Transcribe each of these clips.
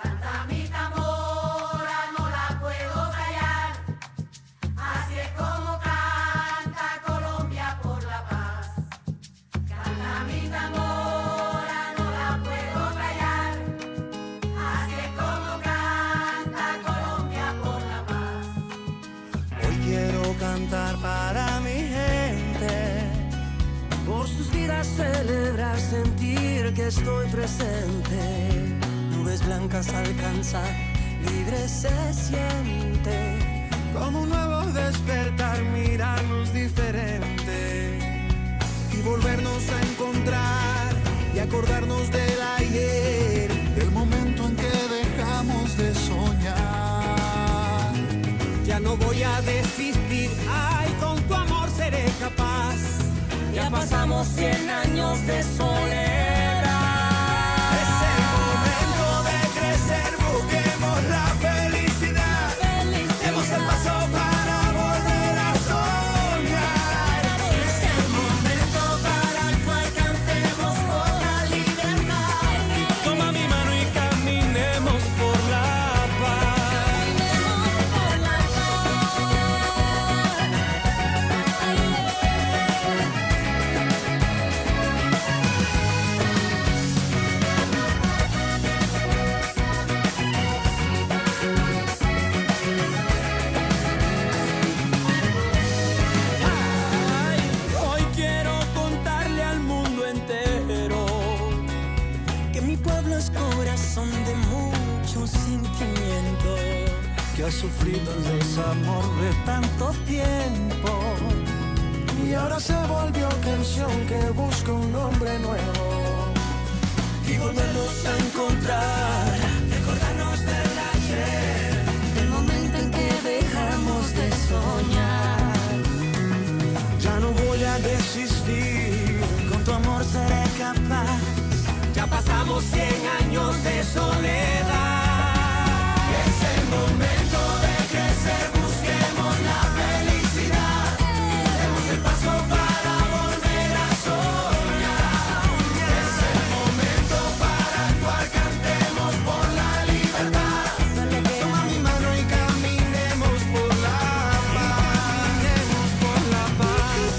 Canta mi tambora, no la puedo callar. Así es como canta Colombia por la paz. Canta mi tambora, no la puedo callar. Así es como canta Colombia por la paz. Hoy quiero cantar para mi gente, por sus vidas celebrar, sentir que estoy presente. Nubes blancas alcanzar, libre se siente, como un nuevo despertar, mirarnos diferente y volvernos a encontrar y acordarnos del ayer, el momento en que dejamos de soñar. Ya no voy a desistir, ay, con tu amor seré capaz. Ya pasamos 100 años de soledad. Es el momento de crecer, busquemos la felicidad. Demos el paso para volver a soñar. Es el momento para el cual cantemos por la libertad. Toma mi mano y caminemos por la paz. Caminemos por la Hoy quiero contarle al mundo entero que mi pueblo es corazón de mucho sentimiento, Que ha sufrido el desamor de tanto tiempo y ahora se volvió canción que busca un nombre nuevo. y volvernos a encontrar, recordarnos del ayer, el momento en que dejamos de soñar. Ya no voy a desistir, con tu amor seré capaz. Ya pasamos 100 años de soledad. Es el momento de crecer, busquemos la felicidad. Demos el paso para volver a soñar. Es el momento para el cual cantemos por la libertad. Toma mi mano y caminemos por la paz. Caminemos por la paz.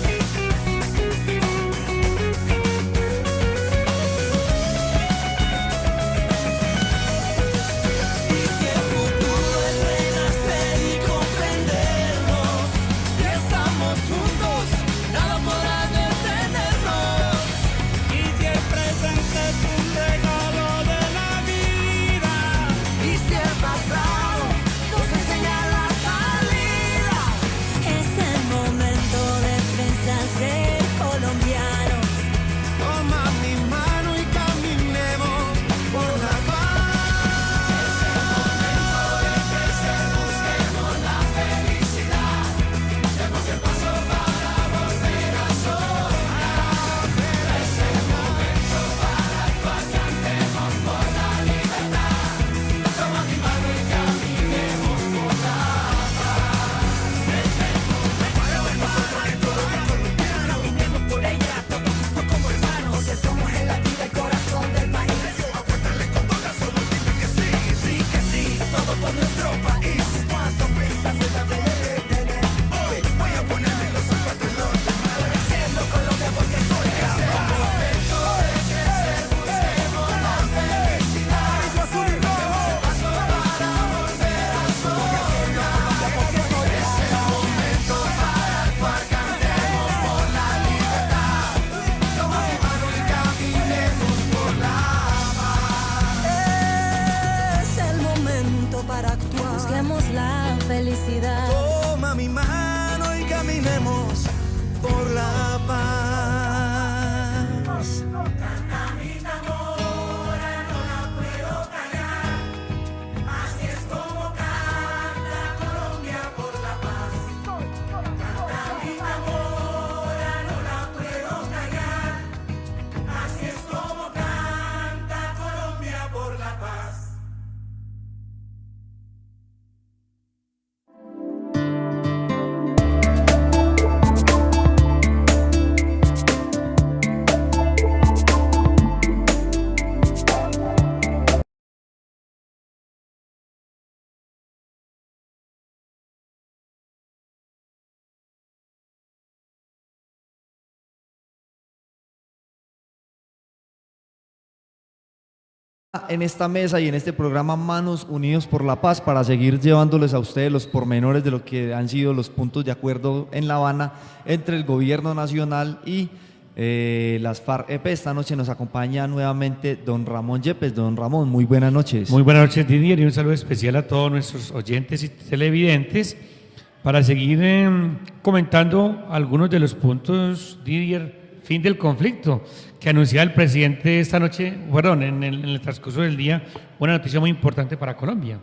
en esta mesa y en este programa Manos Unidos por la Paz para seguir llevándoles a ustedes los pormenores de lo que han sido los puntos de acuerdo en La Habana entre el gobierno nacional y las FARC-EP. Esta noche nos acompaña nuevamente don Ramón Yepes. Don Ramón, muy buenas noches. Muy buenas noches, Didier, y un saludo especial a todos nuestros oyentes y televidentes para seguir comentando algunos de los puntos, Didier, fin del conflicto que anunciaba el presidente esta noche, perdón, en el transcurso del día, una noticia muy importante para Colombia.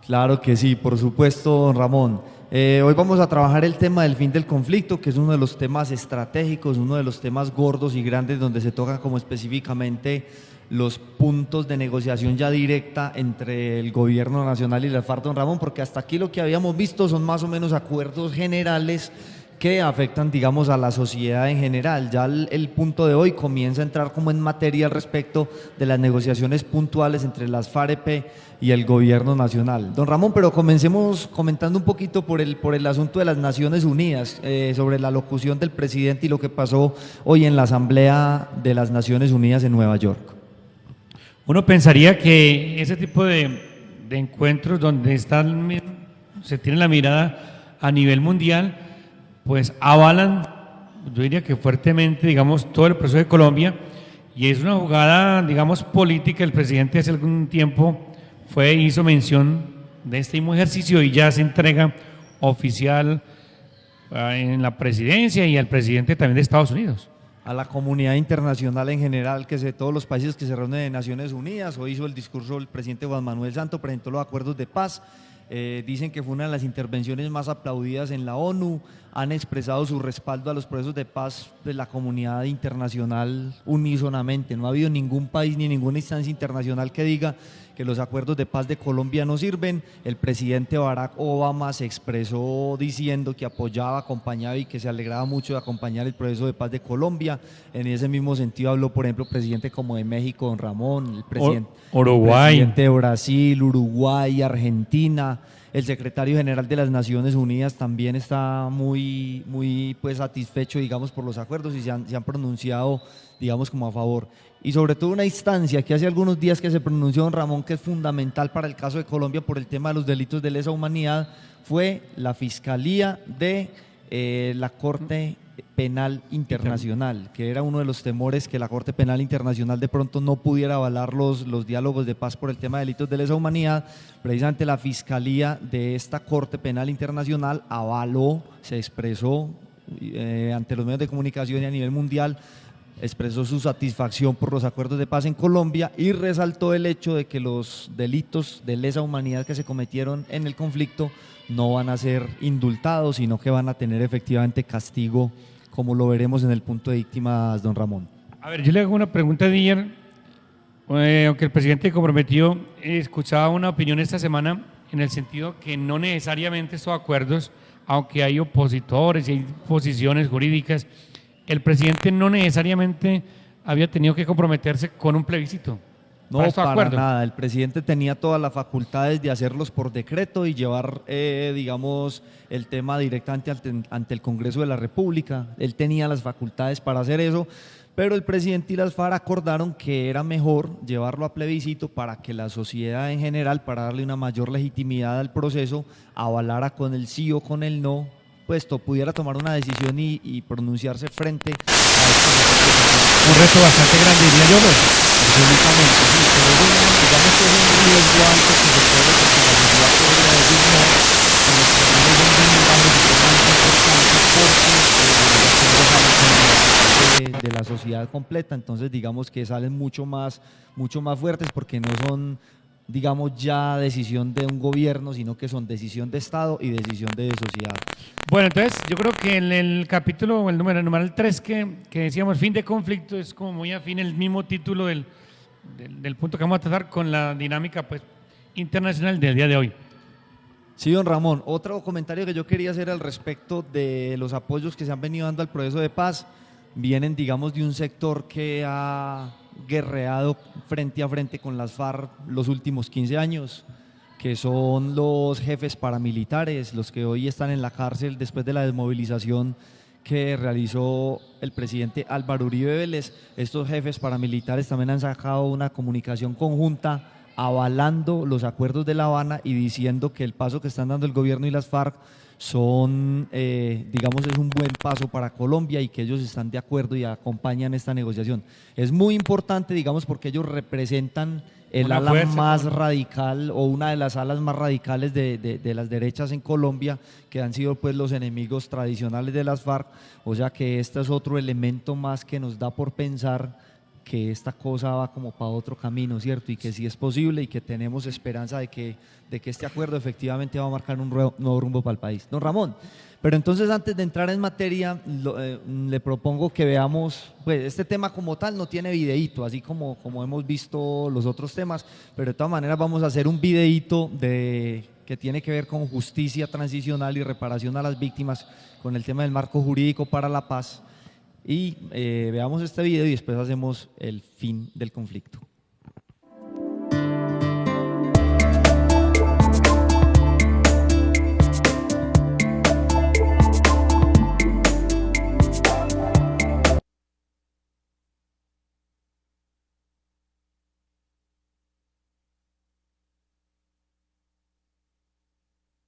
Claro que sí, por supuesto, don Ramón. Hoy vamos a trabajar el tema del fin del conflicto, que es uno de los temas estratégicos, uno de los temas gordos y grandes donde se tocan como específicamente los puntos de negociación ya directa entre el gobierno nacional y la FARC, don Ramón, porque hasta aquí lo que habíamos visto son más o menos acuerdos generales que afectan, digamos, a la sociedad en general. Ya el punto de hoy comienza a entrar como en materia al respecto de las negociaciones puntuales entre las FARC-EP y el gobierno nacional. Don Ramón, pero comencemos comentando un poquito por el asunto de las Naciones Unidas, sobre la locución del presidente y lo que pasó hoy en la Asamblea de las Naciones Unidas en Nueva York. Uno pensaría que ese tipo de encuentros donde se tiene la mirada a nivel mundial, pues avalan, yo diría que fuertemente, digamos, todo el proceso de Colombia, y es una jugada, digamos, política. El presidente hace algún tiempo hizo mención de este mismo ejercicio y ya se entrega oficial en la presidencia y al presidente también de Estados Unidos. A la comunidad internacional en general, todos los países que se reúnen en Naciones Unidas. Hoy hizo el discurso el presidente Juan Manuel Santos, presentó los acuerdos de paz. Dicen que fue una de las intervenciones más aplaudidas en la ONU, han expresado su respaldo a los procesos de paz de la comunidad internacional unísonamente. No ha habido ningún país ni ninguna instancia internacional que diga que los acuerdos de paz de Colombia no sirven. El presidente Barack Obama se expresó diciendo que apoyaba, acompañaba y que se alegraba mucho de acompañar el proceso de paz de Colombia. En ese mismo sentido habló, por ejemplo, presidente como de México, don Ramón, el presidente de Brasil, Uruguay, Argentina. El secretario general de las Naciones Unidas también está muy pues satisfecho, digamos, por los acuerdos y se han pronunciado, digamos, como a favor. Y sobre todo una instancia que hace algunos días que se pronunció, don Ramón, que es fundamental para el caso de Colombia por el tema de los delitos de lesa humanidad, fue la Fiscalía de la Corte Penal Internacional, que era uno de los temores, que la Corte Penal Internacional de pronto no pudiera avalar los diálogos de paz por el tema de delitos de lesa humanidad. Precisamente la Fiscalía de esta Corte Penal Internacional avaló, se expresó ante los medios de comunicación y a nivel mundial, expresó su satisfacción por los acuerdos de paz en Colombia y resaltó el hecho de que los delitos de lesa humanidad que se cometieron en el conflicto no van a ser indultados, sino que van a tener efectivamente castigo, como lo veremos en el punto de víctimas, don Ramón. A ver, yo le hago una pregunta, Díaz. Aunque el presidente comprometió, escuchaba una opinión esta semana en el sentido que no necesariamente estos acuerdos, aunque hay opositores y hay posiciones jurídicas, el presidente no necesariamente había tenido que comprometerse con un plebiscito. No, para nada. El presidente tenía todas las facultades de hacerlos por decreto y llevar, digamos, el tema directamente ante el Congreso de la República. Él tenía las facultades para hacer eso, pero el presidente y las FARC acordaron que era mejor llevarlo a plebiscito para que la sociedad en general, para darle una mayor legitimidad al proceso, avalara con el sí o con el no, pues pudiera tomar una decisión y pronunciarse frente a un reto bastante grande, diría yo, ¿no? Absolutamente, sí, pero digamos que es un riesgo alto que se puede, porque la sociedad podría decir no, de la sociedad completa. Entonces digamos que salen mucho más fuertes, porque no son, digamos, ya decisión de un gobierno, sino que son decisión de Estado y decisión de sociedad. Bueno, entonces yo creo que en el capítulo, el numeral 3 que decíamos, fin de conflicto, es como muy afín el mismo título del punto que vamos a tratar con la dinámica pues internacional del día de hoy. Sí, don Ramón, otro comentario que yo quería hacer al respecto de los apoyos que se han venido dando al proceso de paz, vienen, digamos, de un sector que ha guerreado frente a frente con las FARC los últimos 15 años, que son los jefes paramilitares, los que hoy están en la cárcel después de la desmovilización que realizó el presidente Álvaro Uribe Vélez. Estos jefes paramilitares también han sacado una comunicación conjunta avalando los acuerdos de La Habana y diciendo que el paso que están dando el gobierno y las FARC son, digamos, es un buen paso para Colombia y que ellos están de acuerdo y acompañan esta negociación. Es muy importante, digamos, porque ellos representan el Una ala fuerza, más ¿no? radical o una de las alas más radicales de las derechas en Colombia, que han sido pues los enemigos tradicionales de las FARC. O sea que este es otro elemento más que nos da por pensar que esta cosa va como para otro camino, ¿cierto? Y que sí es posible y que tenemos esperanza de que este acuerdo efectivamente va a marcar un nuevo rumbo para el país. Don Ramón, pero entonces antes de entrar en materia, le propongo que veamos, pues este tema como tal no tiene videíto, así como hemos visto los otros temas, pero de todas maneras vamos a hacer un videíto que tiene que ver con justicia transicional y reparación a las víctimas, con el tema del marco jurídico para la paz. Y veamos este video y después hacemos el fin del conflicto.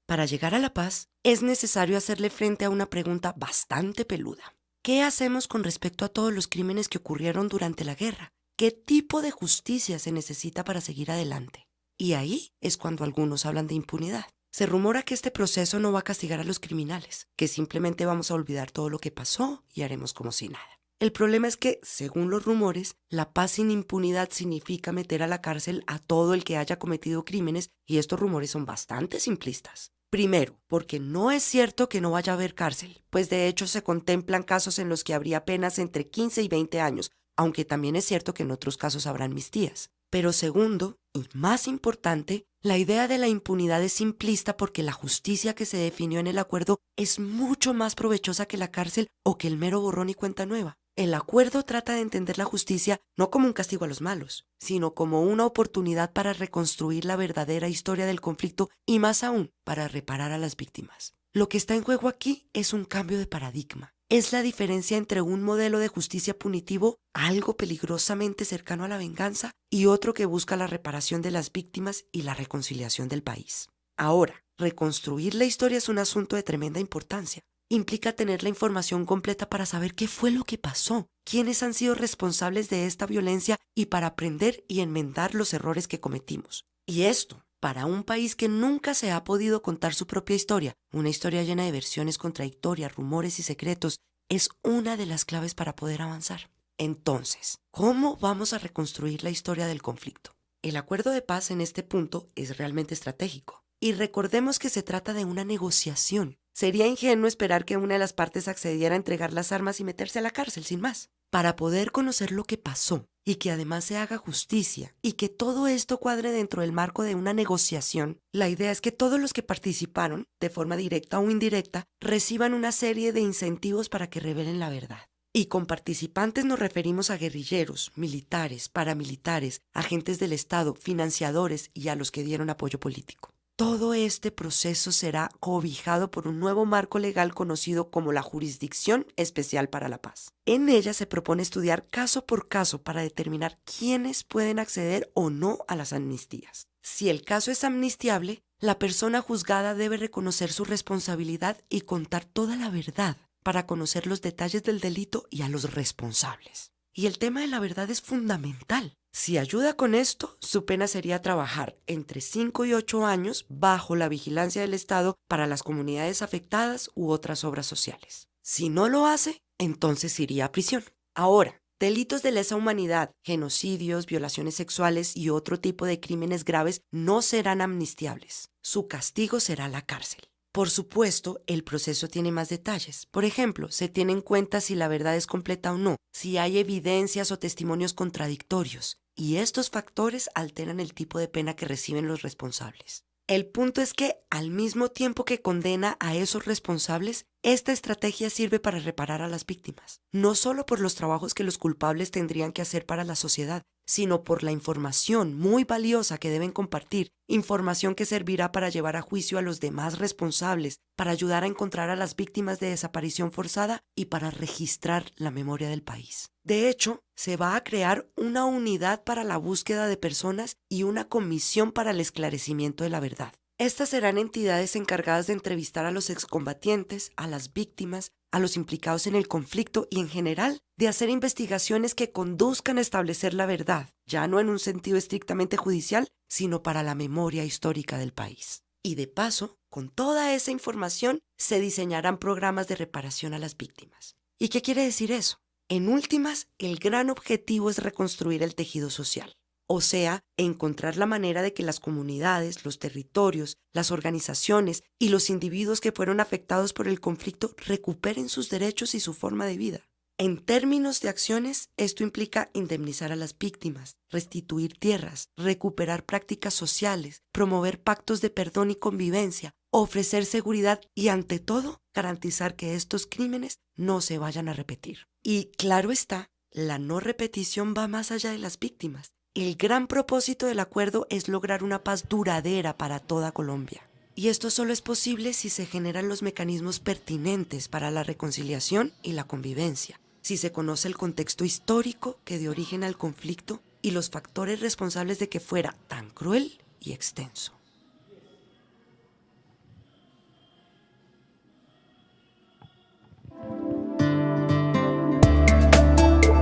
Para llegar a la paz, es necesario hacerle frente a una pregunta bastante peluda. ¿Qué hacemos con respecto a todos los crímenes que ocurrieron durante la guerra? ¿Qué tipo de justicia se necesita para seguir adelante? Y ahí es cuando algunos hablan de impunidad. Se rumora que este proceso no va a castigar a los criminales, que simplemente vamos a olvidar todo lo que pasó y haremos como si nada. El problema es que, según los rumores, la paz sin impunidad significa meter a la cárcel a todo el que haya cometido crímenes, y estos rumores son bastante simplistas. Primero, porque no es cierto que no vaya a haber cárcel, pues de hecho se contemplan casos en los que habría penas entre 15 y 20 años, aunque también es cierto que en otros casos habrá amnistías. Pero segundo, y más importante, la idea de la impunidad es simplista porque la justicia que se definió en el acuerdo es mucho más provechosa que la cárcel o que el mero borrón y cuenta nueva. El acuerdo trata de entender la justicia no como un castigo a los malos, sino como una oportunidad para reconstruir la verdadera historia del conflicto y más aún, para reparar a las víctimas. Lo que está en juego aquí es un cambio de paradigma. Es la diferencia entre un modelo de justicia punitivo, algo peligrosamente cercano a la venganza, y otro que busca la reparación de las víctimas y la reconciliación del país. Ahora, reconstruir la historia es un asunto de tremenda importancia. Implica tener la información completa para saber qué fue lo que pasó, quiénes han sido responsables de esta violencia y para aprender y enmendar los errores que cometimos. Y esto, para un país que nunca se ha podido contar su propia historia, una historia llena de versiones contradictorias, rumores y secretos, es una de las claves para poder avanzar. Entonces, ¿cómo vamos a reconstruir la historia del conflicto? El acuerdo de paz en este punto es realmente estratégico. Y recordemos que se trata de una negociación. Sería ingenuo esperar que una de las partes accediera a entregar las armas y meterse a la cárcel sin más. Para poder conocer lo que pasó y que además se haga justicia y que todo esto cuadre dentro del marco de una negociación, la idea es que todos los que participaron, de forma directa o indirecta, reciban una serie de incentivos para que revelen la verdad. Y con participantes nos referimos a guerrilleros, militares, paramilitares, agentes del Estado, financiadores y a los que dieron apoyo político. Todo este proceso será cobijado por un nuevo marco legal conocido como la Jurisdicción Especial para la Paz. En ella se propone estudiar caso por caso para determinar quiénes pueden acceder o no a las amnistías. Si el caso es amnistiable, la persona juzgada debe reconocer su responsabilidad y contar toda la verdad para conocer los detalles del delito y a los responsables. Y el tema de la verdad es fundamental. Si ayuda con esto, su pena sería trabajar entre 5 y 8 años bajo la vigilancia del Estado para las comunidades afectadas u otras obras sociales. Si no lo hace, entonces iría a prisión. Ahora, delitos de lesa humanidad, genocidios, violaciones sexuales y otro tipo de crímenes graves no serán amnistiables. Su castigo será la cárcel. Por supuesto, el proceso tiene más detalles. Por ejemplo, se tiene en cuenta si la verdad es completa o no, si hay evidencias o testimonios contradictorios, y estos factores alteran el tipo de pena que reciben los responsables. El punto es que, al mismo tiempo que condena a esos responsables, esta estrategia sirve para reparar a las víctimas, no solo por los trabajos que los culpables tendrían que hacer para la sociedad, sino por la información muy valiosa que deben compartir, información que servirá para llevar a juicio a los demás responsables, para ayudar a encontrar a las víctimas de desaparición forzada y para registrar la memoria del país. De hecho, se va a crear una unidad para la búsqueda de personas y una comisión para el esclarecimiento de la verdad. Estas serán entidades encargadas de entrevistar a los excombatientes, a las víctimas, a los implicados en el conflicto y en general de hacer investigaciones que conduzcan a establecer la verdad, ya no en un sentido estrictamente judicial, sino para la memoria histórica del país. Y de paso, con toda esa información se diseñarán programas de reparación a las víctimas. ¿Y qué quiere decir eso? En últimas, el gran objetivo es reconstruir el tejido social. O sea, encontrar la manera de que las comunidades, los territorios, las organizaciones y los individuos que fueron afectados por el conflicto recuperen sus derechos y su forma de vida. En términos de acciones, esto implica indemnizar a las víctimas, restituir tierras, recuperar prácticas sociales, promover pactos de perdón y convivencia, ofrecer seguridad y, ante todo, garantizar que estos crímenes no se vayan a repetir. Y claro está, la no repetición va más allá de las víctimas. El gran propósito del acuerdo es lograr una paz duradera para toda Colombia. Y esto solo es posible si se generan los mecanismos pertinentes para la reconciliación y la convivencia, si se conoce el contexto histórico que dio origen al conflicto y los factores responsables de que fuera tan cruel y extenso.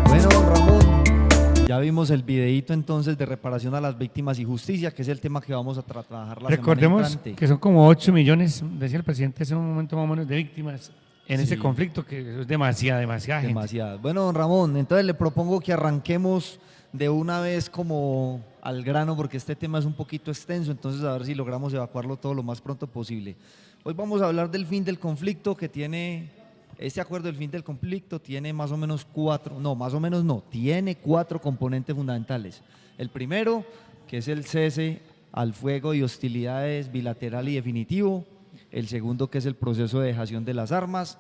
Bueno, don Ramón, ya vimos el videíto entonces de reparación a las víctimas y justicia, que es el tema que vamos a trabajar la Recordemos semana entrante. que son como 8 millones, decía el presidente hace un momento más o menos, de víctimas en Sí. ese conflicto, que es demasiada gente. Demasiado. Bueno, don Ramón, entonces le propongo que arranquemos de una vez como al grano, porque este tema es un poquito extenso, entonces a ver si logramos evacuarlo todo lo más pronto posible. Hoy vamos a hablar del fin del conflicto que tiene, este acuerdo del fin del conflicto tiene más o menos tiene cuatro componentes fundamentales. El primero, que es el cese al fuego y hostilidades bilateral y definitivo. El segundo, que es el proceso de dejación de las armas.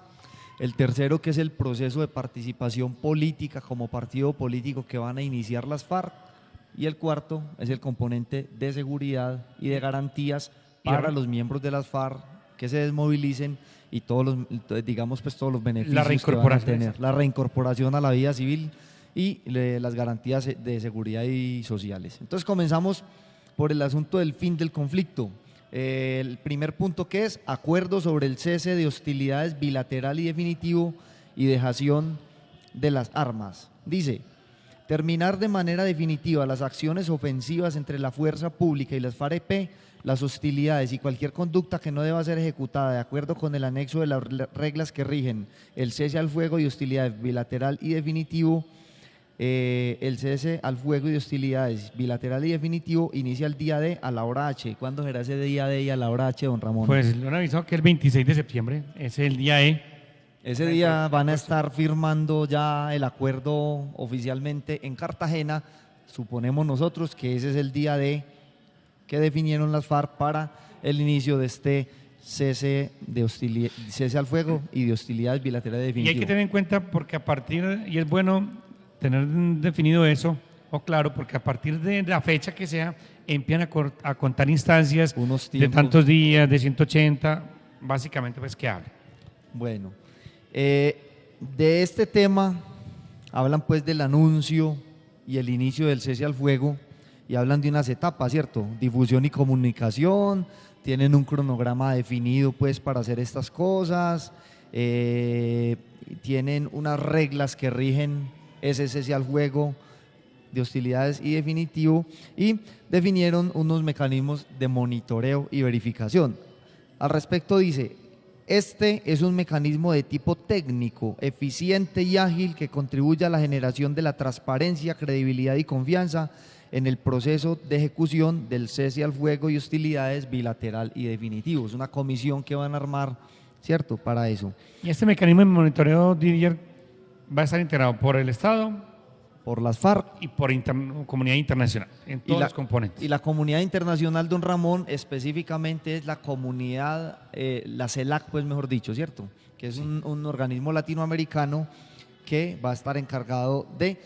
El tercero, que es el proceso de participación política como partido político que van a iniciar las FARC. Y el cuarto es el componente de seguridad y de garantías para los miembros de las FARC que se desmovilicen y todos los beneficios La que van a reincorporación, tener. exacto. La reincorporación a la vida civil y las garantías de seguridad y sociales. Entonces comenzamos por el asunto del fin del conflicto. El primer punto, que es acuerdo sobre el cese de hostilidades bilateral y definitivo y dejación de las armas. Dice: terminar de manera definitiva las acciones ofensivas entre la fuerza pública y las FARC-EP, las hostilidades y cualquier conducta que no deba ser ejecutada de acuerdo con el anexo de las reglas que rigen el cese al fuego y hostilidades bilateral y definitivo. El cese al fuego y de hostilidades bilateral y definitivo inicia el día D a la hora H. ¿Cuándo será ese día D y a la hora H, don Ramón? Pues lo han avisado que el 26 de septiembre es el día E. Ese día van a estar firmando ya el acuerdo oficialmente en Cartagena. Suponemos nosotros que ese es el día D que definieron las FARC para el inicio de este cese al fuego y de hostilidades bilaterales Y definitivas. hay que tener en cuenta porque a partir, y es bueno tener definido eso, o claro, porque a partir de la fecha que sea, empiezan a contar instancias Unos de tiempos. tantos días, de 180, básicamente pues que hable. Bueno, de este tema hablan pues del anuncio y el inicio del cese al fuego y hablan de unas etapas, ¿cierto? Difusión y comunicación, tienen un cronograma definido pues para hacer estas cosas, tienen unas reglas que rigen ese cese al fuego de hostilidades y definitivo y definieron unos mecanismos de monitoreo y verificación. Al respecto dice: este es un mecanismo de tipo técnico, eficiente y ágil que contribuye a la generación de la transparencia, credibilidad y confianza en el proceso de ejecución del cese al fuego y hostilidades bilateral y definitivo. Es una comisión que van a armar, ¿cierto?, para eso. Y este mecanismo de monitoreo, Didier, va a estar integrado por el Estado Por las FARC y por comunidad internacional, en todos los componentes. Y la comunidad internacional, don Ramón, específicamente es la comunidad, la CELAC, pues mejor dicho, ¿cierto? Que es un organismo latinoamericano que va a estar encargado de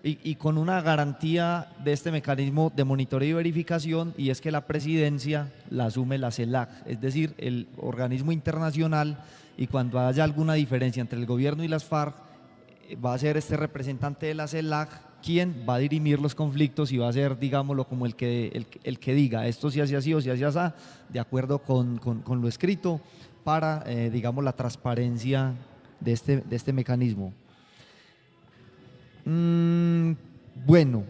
y con una garantía de este mecanismo de monitoreo y verificación, y es que la presidencia la asume la CELAC, es decir, el organismo internacional, y cuando haya alguna diferencia entre el gobierno y las FARC, va a ser este representante de la CELAC quien va a dirimir los conflictos y va a ser, digámoslo, como el que diga esto se hace así o se hace así, de acuerdo con lo escrito, para, digamos, la transparencia de este mecanismo. Bueno,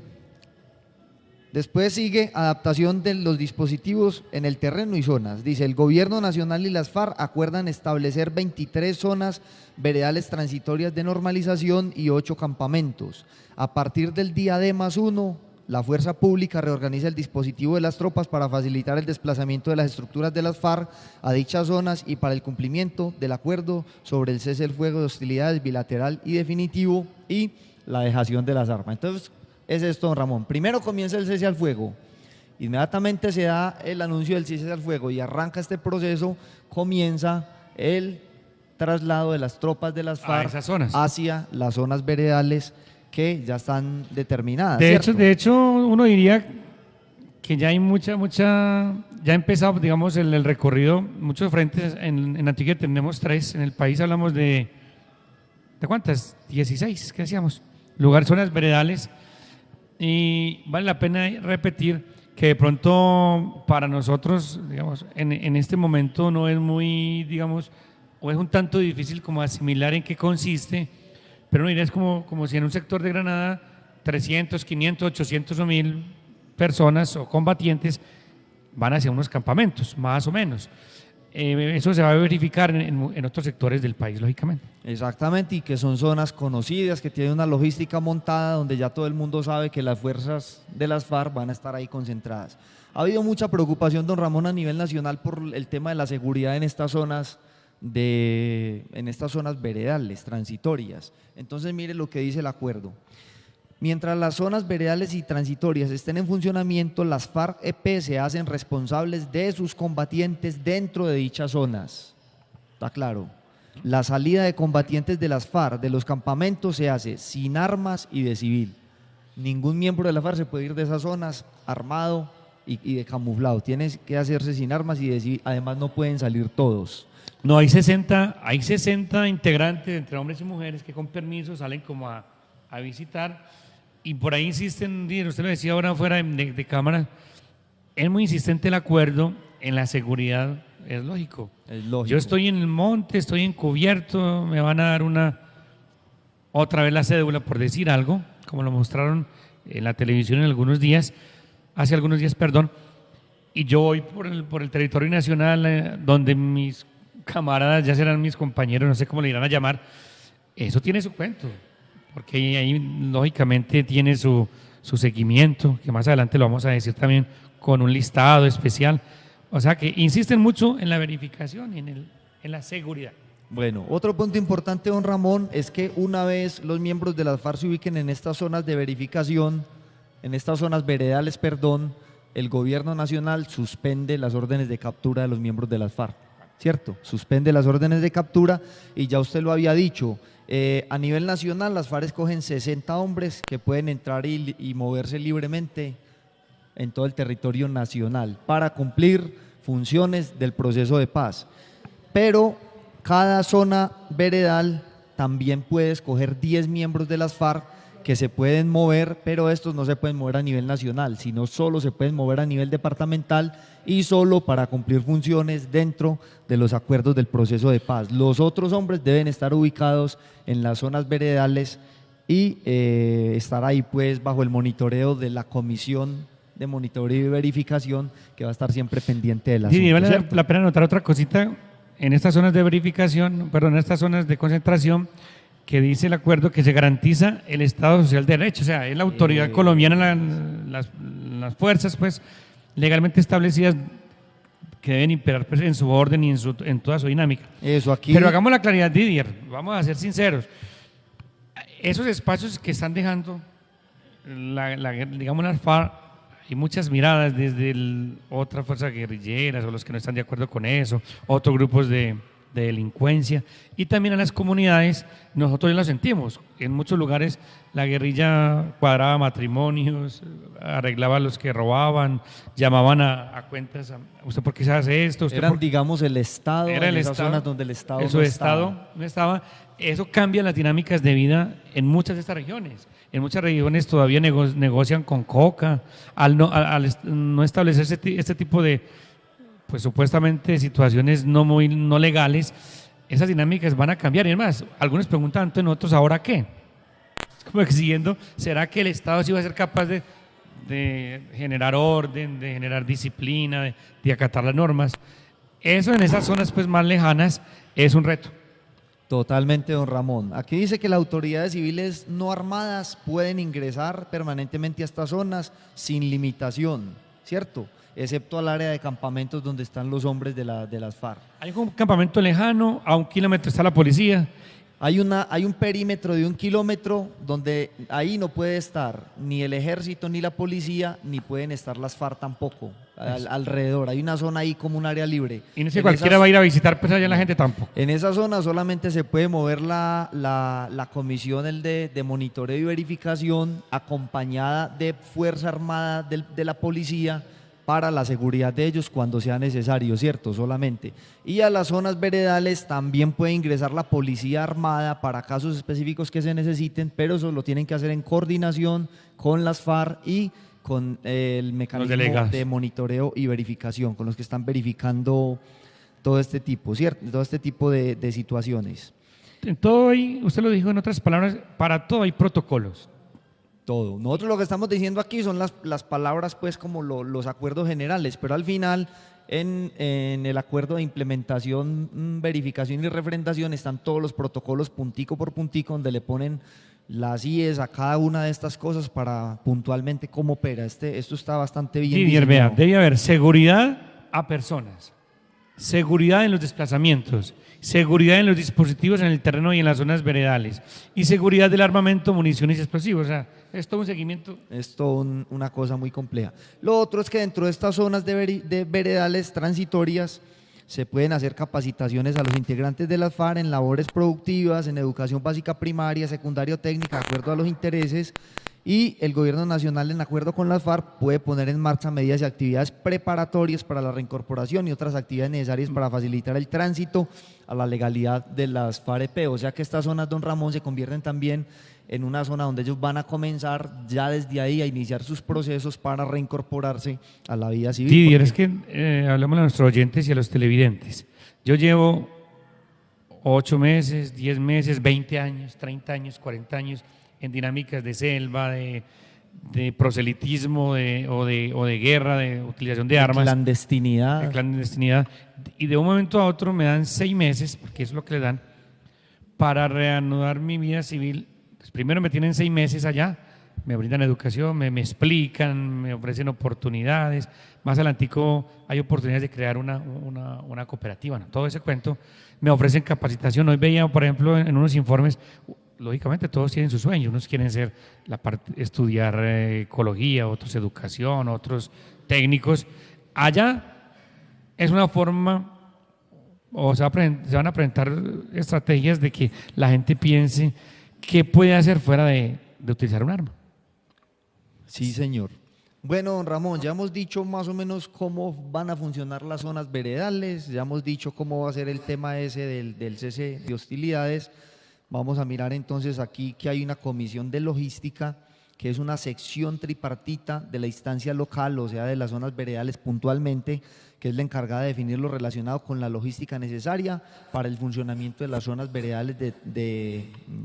después sigue adaptación de los dispositivos en el terreno y zonas. Dice, el gobierno nacional y las FARC acuerdan establecer 23 zonas veredales transitorias de normalización y 8 campamentos. A partir del día D+1, la fuerza pública reorganiza el dispositivo de las tropas para facilitar el desplazamiento de las estructuras de las FARC a dichas zonas y para el cumplimiento del acuerdo sobre el cese del fuego de hostilidades bilateral y definitivo y la dejación de las armas. Entonces, es esto, don Ramón. Primero comienza el cese al fuego. Inmediatamente se da el anuncio del cese al fuego y arranca este proceso, comienza el traslado de las tropas de las FARC esas zonas, hacia las zonas veredales que ya están determinadas. De hecho, uno diría que ya hay ya ha empezado, digamos, el recorrido, muchos frentes. En Antioquia tenemos 3, en el país hablamos ¿de cuántas? 16, ¿qué decíamos? Zonas veredales, y vale la pena repetir que de pronto para nosotros, digamos, en este momento no es muy, digamos, o es un tanto difícil como asimilar en qué consiste, pero no diría, es como si en un sector de Granada 300, 500, 800 o 1000 personas o combatientes van hacia unos campamentos, más o menos. Eso se va a verificar en otros sectores del país, lógicamente. Exactamente, y que son zonas conocidas, que tienen una logística montada, donde ya todo el mundo sabe que las fuerzas de las FARC van a estar ahí concentradas. Ha habido mucha preocupación, don Ramón, a nivel nacional por el tema de la seguridad en estas zonas veredales, transitorias. Entonces, mire lo que dice el acuerdo. Mientras las zonas veredales y transitorias estén en funcionamiento, las FARC-EP se hacen responsables de sus combatientes dentro de dichas zonas. ¿Está claro? La salida de combatientes de las FARC de los campamentos se hace sin armas y de civil. Ningún miembro de la FARC se puede ir de esas zonas armado y de camuflado. Tiene que hacerse sin armas y de civil. Además, no pueden salir todos. No, hay 60 integrantes entre hombres y mujeres que con permiso salen como a visitar. Y por ahí insisten, usted lo decía ahora fuera de cámara, es muy insistente el acuerdo en la seguridad, es lógico. Es lógico. Yo estoy en el monte, estoy encubierto, me van a dar otra vez la cédula por decir algo, como lo mostraron en la televisión hace algunos días, y yo voy por el territorio nacional donde mis camaradas ya serán mis compañeros, no sé cómo le irán a llamar. Eso tiene su cuento, porque ahí lógicamente tiene su seguimiento, que más adelante lo vamos a decir también con un listado especial. O sea que insisten mucho en la verificación y en la seguridad. Bueno, otro punto importante, don Ramón, es que una vez los miembros de las FARC se ubiquen en estas zonas de verificación, en estas zonas veredales, el gobierno nacional suspende las órdenes de captura de los miembros de las FARC, ¿cierto? Suspende las órdenes de captura, y ya usted lo había dicho. A nivel nacional, las FARC escogen 60 hombres que pueden entrar y moverse libremente en todo el territorio nacional para cumplir funciones del proceso de paz. Pero cada zona veredal también puede escoger 10 miembros de las FARC que se pueden mover, pero estos no se pueden mover a nivel nacional, sino solo se pueden mover a nivel departamental y solo para cumplir funciones dentro de los acuerdos del proceso de paz. Los otros hombres deben estar ubicados en las zonas veredales y estar ahí pues bajo el monitoreo de la comisión de monitoreo y verificación, que va a estar siempre pendiente de la Sí, vale la pena notar otra cosita en estas zonas de verificación, en estas zonas de concentración, que dice el acuerdo que se garantiza el Estado Social de Derecho. O sea, es la autoridad colombiana, las fuerzas pues legalmente establecidas que deben imperar pues, en su orden y en toda su dinámica. Eso aquí. Pero hagamos la claridad, Didier, vamos a ser sinceros. Esos espacios que están dejando, digamos, las FARC, hay muchas miradas desde otra fuerza guerrilleras o los que no están de acuerdo con eso, otros grupos de de delincuencia, y también en las comunidades nosotros ya lo sentimos. En muchos lugares la guerrilla cuadraba matrimonios, arreglaba a los que robaban, llamaban a cuentas, ¿usted por qué se hace esto? ¿Usted Eran, por-?" digamos, el Estado, Era en el esas Estado, zonas donde el Estado eso no Estado estaba. no estaba. Eso cambia las dinámicas de vida en muchas de estas regiones. En muchas regiones todavía negocian con coca, al no establecerse este tipo de, pues supuestamente situaciones no legales, esas dinámicas van a cambiar. Y además, algunos preguntan, entonces nosotros ahora qué, es como exigiendo, ¿será que el Estado sí va a ser capaz de generar orden, de generar disciplina, de acatar las normas? Eso en esas zonas pues más lejanas es un reto. Totalmente, don Ramón. Aquí dice que las autoridades civiles no armadas pueden ingresar permanentemente a estas zonas sin limitación, ¿cierto? Excepto al área de campamentos donde están los hombres de las FARC. Hay un campamento lejano, a 1 kilómetro está la policía. Hay un perímetro de 1 kilómetro donde ahí no puede estar ni el ejército ni la policía, ni pueden estar las FARC tampoco, alrededor. Hay una zona ahí como un área libre. Y no sé si En cualquiera esas- va a ir a visitar, pues allá la gente tampoco. En esa zona solamente se puede mover la comisión de monitoreo y verificación acompañada de Fuerza Armada de la policía para la seguridad de ellos cuando sea necesario, ¿cierto? Solamente. Y a las zonas veredales también puede ingresar la policía armada para casos específicos que se necesiten, pero eso lo tienen que hacer en coordinación con las FARC y con el mecanismo delegados. de monitoreo y verificación, con los que están verificando todo este tipo, ¿cierto? Todo este tipo de situaciones. En todo hay, usted lo dijo en otras palabras, para todo hay protocolos. Todo. Nosotros lo que estamos diciendo aquí son las palabras, pues, como los acuerdos generales, pero al final, en el acuerdo de implementación, verificación y refrendación están todos los protocolos puntico por puntico, donde le ponen las IES a cada una de estas cosas para puntualmente cómo opera. Esto está bastante bien Didier, vea, diseñado. debe haber seguridad a personas, seguridad en los desplazamientos, seguridad en los dispositivos en el terreno y en las zonas veredales, y seguridad del armamento, municiones y explosivos. O sea, es todo un seguimiento. Es todo una cosa muy compleja. Lo otro es que dentro de estas zonas de veredales transitorias se pueden hacer capacitaciones a los integrantes de las FARC en labores productivas, en educación básica primaria, secundaria o técnica, de acuerdo a los intereses, y el gobierno nacional, en acuerdo con las FARC, puede poner en marcha medidas y actividades preparatorias para la reincorporación y otras actividades necesarias para facilitar el tránsito a la legalidad de las FAREP. O sea que estas zonas, don Ramón, se convierten también en una zona donde ellos van a comenzar ya desde ahí a iniciar sus procesos para reincorporarse a la vida civil. Didier, porque- es que hablamos a nuestros oyentes y a los televidentes. Yo llevo 8 meses, 10 meses, 20 años, 30 años, 40 años en dinámicas de selva, de proselitismo o de guerra, de utilización de armas, clandestinidad. de clandestinidad. Y de un momento a otro me dan 6 meses, porque eso es lo que le dan, para reanudar mi vida civil. Pues primero me tienen 6 meses allá, me brindan educación, me explican, me ofrecen oportunidades. Más adelantico hay oportunidades de crear una cooperativa, ¿no? Todo ese cuento. Me ofrecen capacitación. Hoy veía, por ejemplo, en unos informes, lógicamente todos tienen sus sueños. Unos quieren ser estudiar ecología, otros educación, otros técnicos. Allá es una forma, o se van a presentar estrategias de que la gente piense qué puede hacer fuera de utilizar un arma. Sí, señor. Bueno, don Ramón, ya hemos dicho más o menos cómo van a funcionar las zonas veredales, ya hemos dicho cómo va a ser el tema ese del cese de hostilidades. Vamos a mirar entonces aquí que hay una comisión de logística, que es una sección tripartita de la instancia local, o sea, de las zonas veredales puntualmente, que es la encargada de definir lo relacionado con la logística necesaria para el funcionamiento de las zonas veredales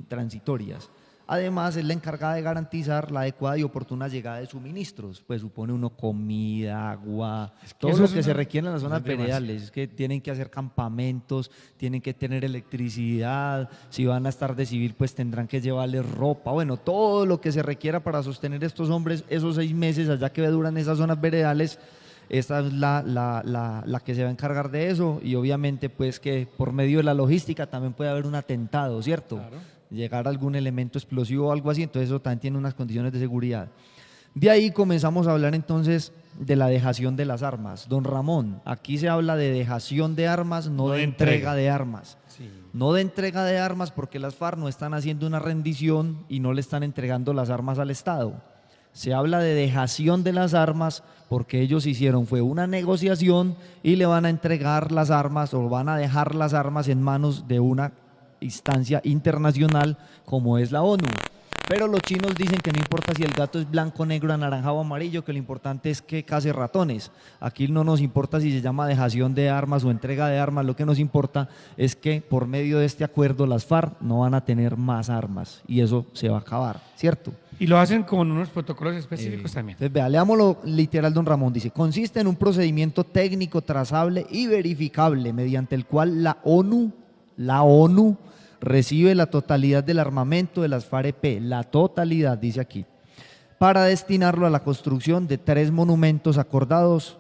transitorias. Además, es la encargada de garantizar la adecuada y oportuna llegada de suministros, pues supone uno comida, agua, todo eso lo es que se una- requiere en las zonas es demasiado. veredales, es que tienen que hacer campamentos, tienen que tener electricidad, si van a estar de civil pues tendrán que llevarles ropa, bueno, todo lo que se requiera para sostener estos hombres esos 6 meses allá que duran esas zonas veredales. Esta es la que se va a encargar de eso, y obviamente pues que por medio de la logística también puede haber un atentado, ¿cierto? Llegar algún elemento explosivo o algo así, entonces eso también tiene unas condiciones de seguridad. De ahí comenzamos a hablar entonces de la dejación de las armas. Don Ramón, aquí se habla de dejación de armas, no de entrega de armas. No de entrega de armas porque las FARC no están haciendo una rendición y no le están entregando las armas al Estado. Se habla de dejación de las armas porque ellos hicieron fue una negociación y le van a entregar las armas o van a dejar las armas en manos de una instancia internacional como es la ONU. Pero los chinos dicen que no importa si el gato es blanco, negro, anaranjado o amarillo, que lo importante es que case ratones. Aquí no nos importa si se llama dejación de armas o entrega de armas, lo que nos importa es que por medio de este acuerdo las FARC no van a tener más armas y eso se va a acabar, ¿cierto? Y lo hacen con unos protocolos específicos también. Entonces, vea, leámoslo literal, don Ramón, dice, consiste en un procedimiento técnico, trazable y verificable mediante el cual la ONU recibe la totalidad del armamento de las FARC-EP, la totalidad, dice aquí, para destinarlo a la construcción de 3 monumentos acordados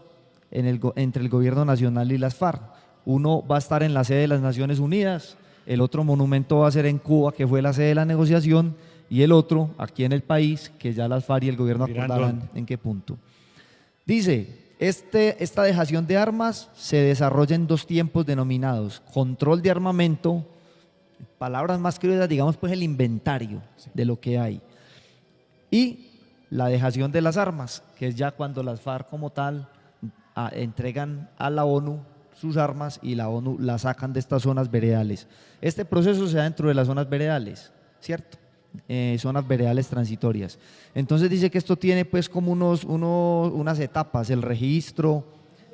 entre el gobierno nacional y las FARC. Uno va a estar en la sede de las Naciones Unidas, el otro monumento va a ser en Cuba, que fue la sede de la negociación, y el otro aquí en el país, que ya las FARC y el gobierno acordarán en qué punto. Dice, esta dejación de armas se desarrolla en 2 tiempos denominados control de armamento, palabras más criollas, digamos pues el inventario de lo que hay, y la dejación de las armas, que es ya cuando las FARC como tal entregan a la ONU sus armas y la ONU las sacan de estas zonas veredales. Este proceso se da dentro de las zonas veredales, ¿cierto? Zonas veredales transitorias. Entonces dice que esto tiene pues como unas etapas, el registro,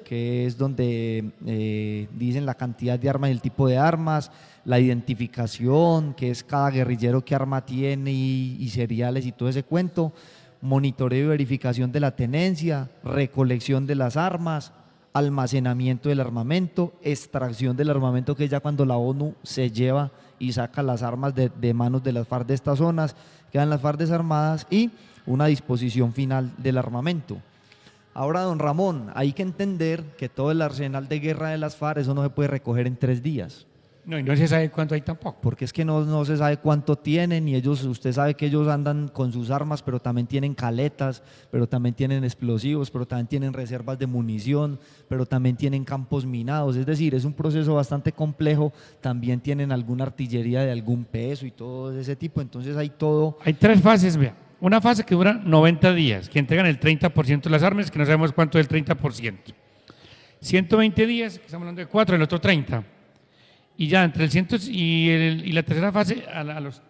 que es donde dicen la cantidad de armas y el tipo de armas, la identificación, que es cada guerrillero qué arma tiene y seriales y todo ese cuento, monitoreo y verificación de la tenencia, recolección de las armas, almacenamiento del armamento, extracción del armamento, que es ya cuando la ONU se lleva y saca las armas de manos de las FARC de estas zonas, quedan las FARC desarmadas, y una disposición final del armamento. Ahora, don Ramón, hay que entender que todo el arsenal de guerra de las FARC, eso no se puede recoger en 3 días. No, y no se sabe cuánto hay tampoco. Porque es que no se sabe cuánto tienen y usted sabe que ellos andan con sus armas, pero también tienen caletas, pero también tienen explosivos, pero también tienen reservas de munición, pero también tienen campos minados. Es decir, es un proceso bastante complejo, también tienen alguna artillería de algún peso y todo ese tipo, entonces hay todo. Hay 3 fases, vea. Una fase que dura 90 días, que entregan el 30% de las armas, que no sabemos cuánto es el 30%. 120 días, que estamos hablando de 4, el otro 30. Y ya entre el 100 y la tercera fase a los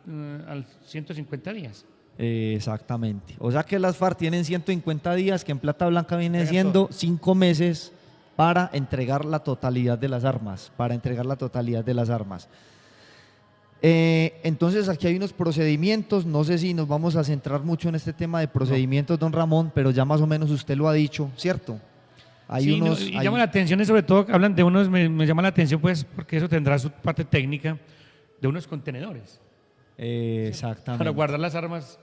150 días. Exactamente. O sea que las FARC tienen 150 días, que en plata blanca viene siendo 5 meses para entregar la totalidad de las armas, entonces aquí hay unos procedimientos, no sé si nos vamos a centrar mucho en este tema de procedimientos, don Ramón, pero ya más o menos usted lo ha dicho, ¿cierto? Hay sí, y llama la atención, y sobre todo hablan de unos, me llama la atención pues porque eso tendrá su parte técnica, de unos contenedores. Exactamente. Para guardar las armas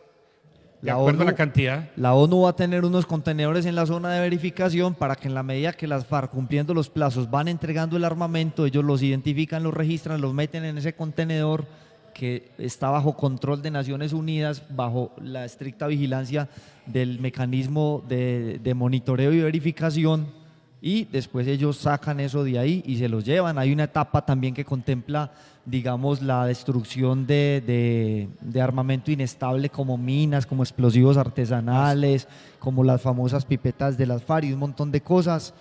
de acuerdo a la cantidad. La ONU va a tener unos contenedores en la zona de verificación para que en la medida que las FARC, cumpliendo los plazos, van entregando el armamento, ellos los identifican, los registran, los meten en ese contenedor que está bajo control de Naciones Unidas, bajo la estricta vigilancia del mecanismo de monitoreo y verificación, y después ellos sacan eso de ahí y se los llevan. Hay una etapa también que contempla, digamos, la destrucción de armamento inestable como minas, como explosivos artesanales, como las famosas pipetas de las FARC y un montón de cosas.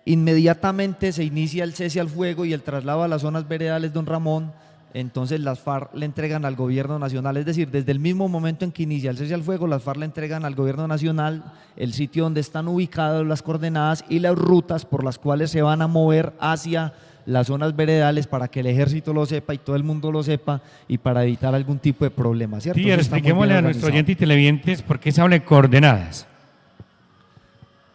Inmediatamente se inicia el cese al fuego y el traslado a las zonas veredales, don Ramón. Entonces las FARC le entregan al gobierno nacional, es decir, desde el mismo momento en que inicia el cese al fuego, las FARC le entregan al gobierno nacional el sitio donde están ubicadas las coordenadas y las rutas por las cuales se van a mover hacia las zonas veredales, para que el ejército lo sepa y todo el mundo lo sepa, y para evitar algún tipo de problema, ¿cierto? Sí, expliquémosle a nuestros oyentes y televidentes por qué se habla de coordenadas.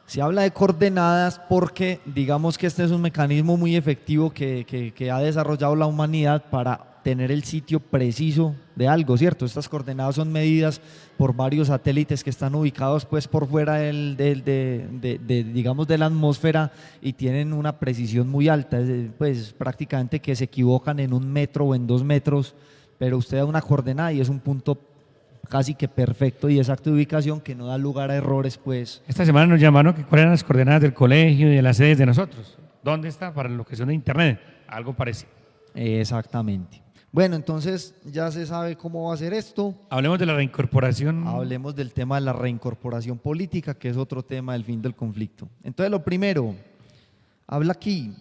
Se habla de coordenadas porque digamos que este es un mecanismo muy efectivo que ha desarrollado la humanidad para tener el sitio preciso de algo, ¿cierto? Estas coordenadas son medidas por varios satélites que están ubicados pues por fuera digamos de la atmósfera, y tienen una precisión muy alta, pues prácticamente que se equivocan en 1 metro o en 2 metros, pero usted da una coordenada y es un punto casi que perfecto y exacto de ubicación que no da lugar a errores, pues. Esta semana nos llamaron que cuáles eran las coordenadas del colegio y de las sedes de nosotros. ¿Dónde está? Para lo que son de internet. Algo parecido. Exactamente. Bueno, entonces ya se sabe cómo va a ser esto. Hablemos de la reincorporación. Hablemos del tema de la reincorporación política, que es otro tema del fin del conflicto. Entonces, lo primero, habla aquí,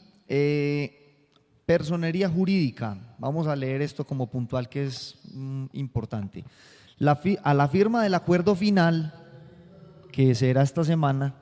personería jurídica. Vamos a leer esto como puntual, que es importante. A la firma del acuerdo final, que será esta semana,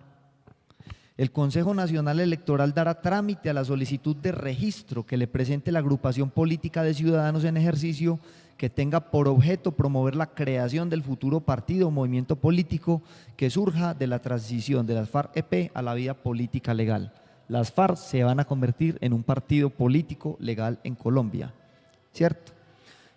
el Consejo Nacional Electoral dará trámite a la solicitud de registro que le presente la agrupación política de ciudadanos en ejercicio que tenga por objeto promover la creación del futuro partido o movimiento político que surja de la transición de las FARC-EP a la vida política legal. Las FARC se van a convertir en un partido político legal en Colombia, ¿cierto?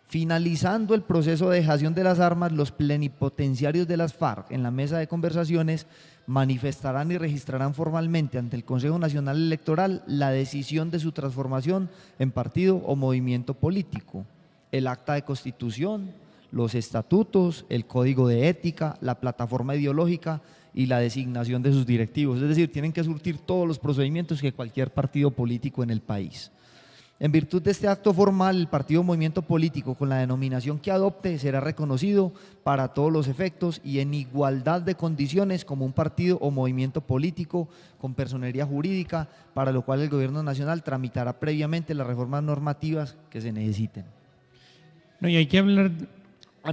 Finalizando el proceso de dejación de las armas, los plenipotenciarios de las FARC en la mesa de conversaciones manifestarán y registrarán formalmente ante el Consejo Nacional Electoral la decisión de su transformación en partido o movimiento político, el acta de constitución, los estatutos, el código de ética, la plataforma ideológica y la designación de sus directivos. Es decir, tienen que surtir todos los procedimientos que cualquier partido político en el país. En virtud de este acto formal, el partido o movimiento político con la denominación que adopte será reconocido para todos los efectos y en igualdad de condiciones como un partido o movimiento político con personería jurídica, para lo cual el Gobierno Nacional tramitará previamente las reformas normativas que se necesiten. No, y hay que hablar,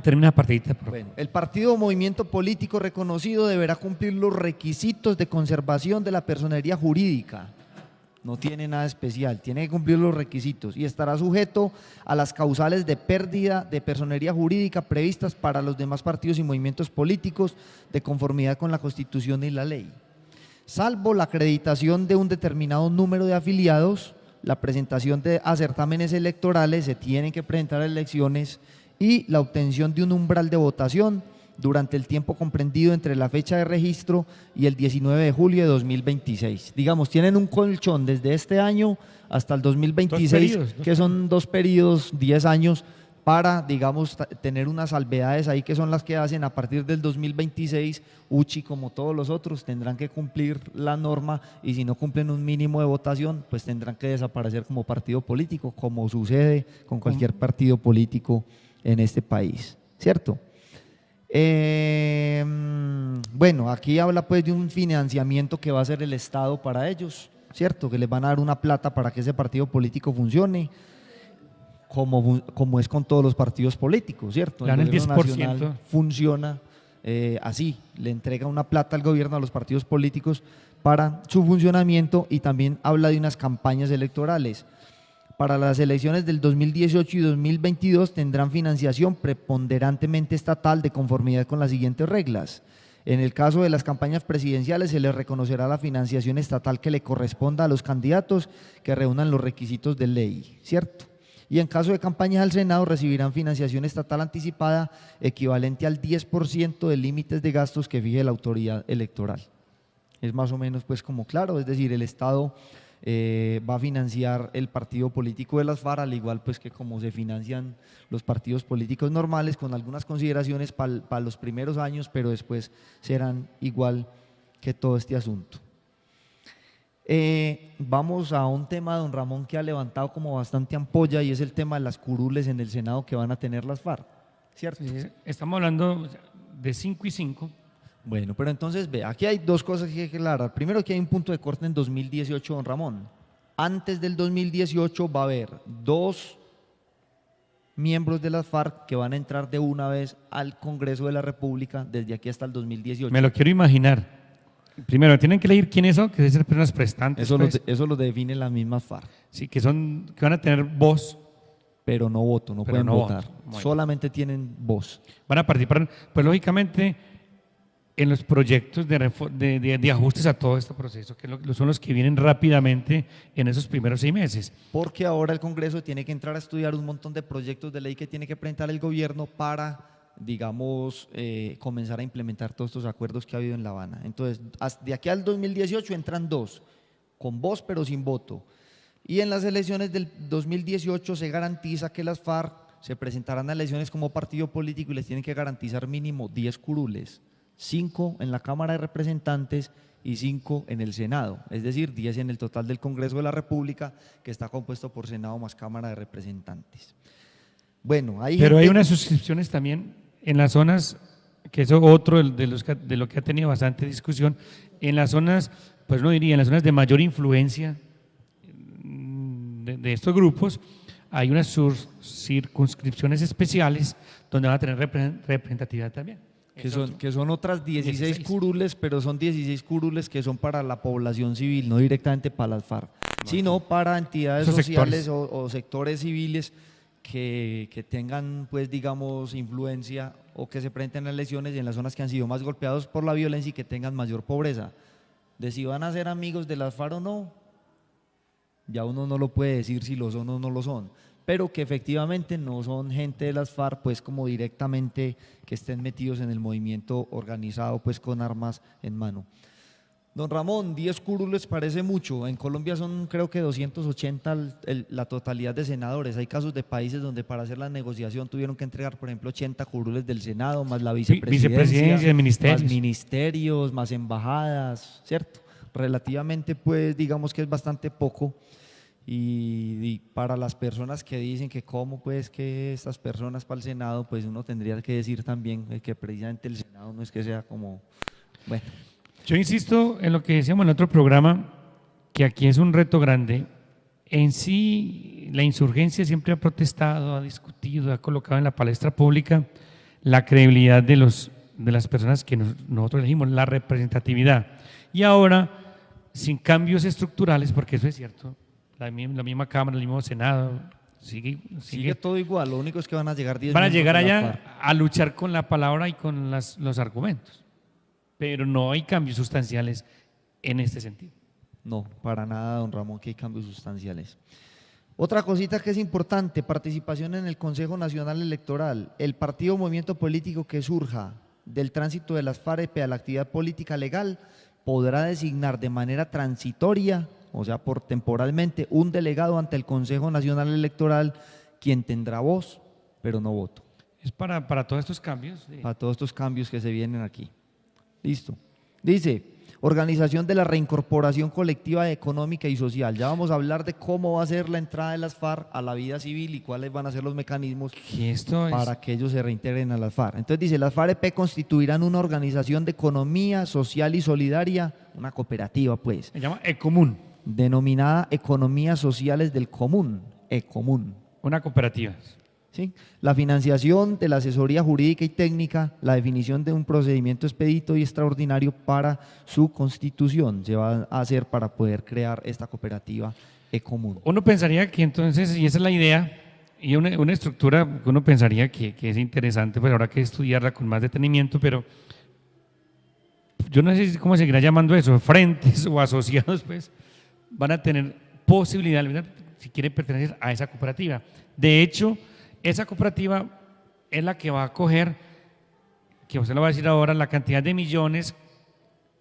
termina la partidita, por favor. Bueno, el partido o movimiento político reconocido deberá cumplir los requisitos de conservación de la personería jurídica. No tiene nada especial, tiene que cumplir los requisitos y estará sujeto a las causales de pérdida de personería jurídica previstas para los demás partidos y movimientos políticos de conformidad con la Constitución y la ley. Salvo la acreditación de un determinado número de afiliados, la presentación de certámenes electorales, se tienen que presentar elecciones y la obtención de un umbral de votación durante el tiempo comprendido entre la fecha de registro y el 19 de julio de 2026. Digamos, tienen un colchón desde este año hasta el 2026, que son 2 periodos, 10 años, para, digamos, tener unas salvedades ahí que son las que hacen a partir del 2026. UCHI, como todos los otros, tendrán que cumplir la norma y si no cumplen un mínimo de votación, pues tendrán que desaparecer como partido político, como sucede con cualquier partido político en este país, ¿cierto? Bueno, aquí habla pues de un financiamiento que va a hacer el Estado para ellos, ¿cierto? Que les van a dar una plata para que ese partido político funcione, como es con todos los partidos políticos, ¿cierto? Dan el Gobierno 10%. Nacional funciona así, le entrega una plata al gobierno, a los partidos políticos para su funcionamiento, y también habla de unas campañas electorales. Para las elecciones del 2018 y 2022 tendrán financiación preponderantemente estatal de conformidad con las siguientes reglas. En el caso de las campañas presidenciales se les reconocerá la financiación estatal que le corresponda a los candidatos que reúnan los requisitos de ley, ¿cierto? Y en caso de campañas al Senado recibirán financiación estatal anticipada equivalente al 10% de límites de gastos que fije la autoridad electoral. Es más o menos pues como claro, es decir, el Estado va a financiar el partido político de las FARC, al igual pues que como se financian los partidos políticos normales, con algunas consideraciones para los primeros años, pero después serán igual que todo este asunto. Vamos a un tema, don Ramón, que ha levantado como bastante ampolla, y es el tema de las curules en el Senado que van a tener las FARC, ¿cierto? Sí, estamos hablando de 5 y 5. Bueno, pero entonces ve, aquí hay 2 cosas que hay que aclarar. Primero, que hay un punto de corte en 2018, don Ramón. Antes del 2018 va a haber 2 miembros de las FARC que van a entrar de una vez al Congreso de la República desde aquí hasta el 2018. Me lo quiero imaginar. Primero, tienen que elegir quiénes son, que deben ser personas prestantes. Eso lo define la misma FARC. Sí, que van a tener voz. Pero no voto, no Pero pueden no votar. voto. Solamente tienen voz. Van a participar, pues lógicamente, en los proyectos de ajustes a todo este proceso, que son los que vienen rápidamente en esos primeros 6 meses. Porque ahora el Congreso tiene que entrar a estudiar un montón de proyectos de ley que tiene que presentar el gobierno para, digamos, comenzar a implementar todos estos acuerdos que ha habido en La Habana. Entonces, de aquí al 2018 entran 2, con voz pero sin voto. Y en las elecciones del 2018 se garantiza que las FARC se presentarán a elecciones como partido político y les tienen que garantizar mínimo 10 curules, 5 en la Cámara de Representantes y 5 en el Senado, es decir, 10 en el total del Congreso de la República, que está compuesto por Senado más Cámara de Representantes. Bueno, Pero hay unas suscripciones también en las zonas, que eso otro de lo que ha tenido bastante discusión, en las zonas, pues no diría, en las zonas de mayor influencia de estos grupos, hay unas circunscripciones especiales donde van a tener representatividad también. Que son otras 16 16. curules, pero son 16 curules que son para la población civil, no directamente para las FARC, sino para entidades Esos sociales sectores. o sectores civiles que tengan, pues digamos, influencia o que se presenten a elecciones en las zonas que han sido más golpeados por la violencia y que tengan mayor pobreza. De si van a ser amigos de las FARC o no, ya uno no lo puede decir si lo son o no lo son, pero que efectivamente no son gente de las FARC, pues como directamente que estén metidos en el movimiento organizado, pues con armas en mano. Don Ramón, 10 curules parece mucho, en Colombia son creo que 280 la totalidad de senadores, hay casos de países donde para hacer la negociación tuvieron que entregar, por ejemplo, 80 curules del Senado, más la Vicepresidencia, ministerios. más ministerios, más embajadas, ¿cierto? Relativamente, pues digamos que es bastante poco. Y para las personas que dicen que cómo pues que estas personas para el Senado, pues uno tendría que decir también que precisamente el Senado no es que sea como, bueno. Yo insisto en lo que decíamos en el otro programa, que aquí es un reto grande. En sí, la insurgencia siempre ha protestado, ha discutido, ha colocado en la palestra pública la credibilidad de las personas que nosotros elegimos, la representatividad. Y ahora, sin cambios estructurales, porque eso es cierto, la misma Cámara, el mismo Senado, Sigue todo igual, lo único es que van a llegar 10 van a miembros llegar de la allá FARC. a luchar con la palabra y con los argumentos, pero no hay cambios sustanciales en este sentido. No, para nada, don Ramón, que hay cambios sustanciales. Otra cosita que es importante, participación en el Consejo Nacional Electoral. El partido o movimiento político que surja del tránsito de las FARC a la actividad política legal podrá designar de manera transitoria, o sea, por temporalmente, un delegado ante el Consejo Nacional Electoral, quien tendrá voz, pero no voto. Es para todos estos cambios. Para todos estos cambios que se vienen aquí. Listo. Dice, organización de la reincorporación colectiva económica y social. Ya vamos a hablar de cómo va a ser la entrada de las FARC a la vida civil y cuáles van a ser los mecanismos Que esto es, para que ellos se reintegren a las FARC. Entonces dice, las FARC-EP constituirán una organización de economía social y solidaria, una cooperativa pues, se llama Ecomún, denominada Economías Sociales del Común, Ecomún. una cooperativa. ¿Sí? La financiación de la asesoría jurídica y técnica, la definición de un procedimiento expedito y extraordinario para su constitución se va a hacer para poder crear esta cooperativa Ecomún. Uno pensaría que entonces, y esa es la idea, y una estructura que uno pensaría que es interesante, pues habrá que estudiarla con más detenimiento, pero yo no sé cómo seguirá llamando eso, frentes o asociados, pues van a tener posibilidad, si quieren pertenecer a esa cooperativa. De hecho, esa cooperativa es la que va a acoger, que usted lo va a decir ahora, la cantidad de millones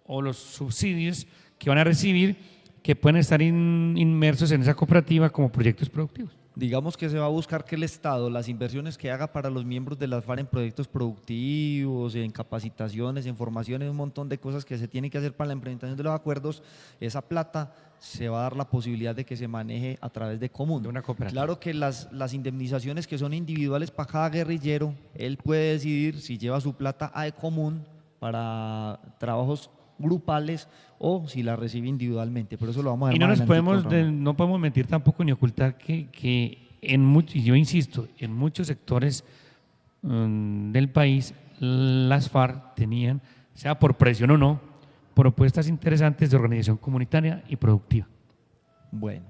o los subsidios que van a recibir, que pueden estar inmersos en esa cooperativa como proyectos productivos. Digamos que se va a buscar que el Estado, las inversiones que haga para los miembros de las FARC en proyectos productivos, en capacitaciones, en formaciones, un montón de cosas que se tienen que hacer para la implementación de los acuerdos, esa plata se va a dar la posibilidad de que se maneje a través de Común. De una cooperativa. Claro que las indemnizaciones que son individuales para cada guerrillero, él puede decidir si lleva su plata a Común para trabajos grupales o si la recibe individualmente, pero eso lo vamos a ver Y no más nos adelante podemos, en el programa. no podemos mentir tampoco ni ocultar que y yo insisto, en muchos sectores del país las FARC tenían, sea por presión o no, propuestas interesantes de organización comunitaria y productiva. Bueno,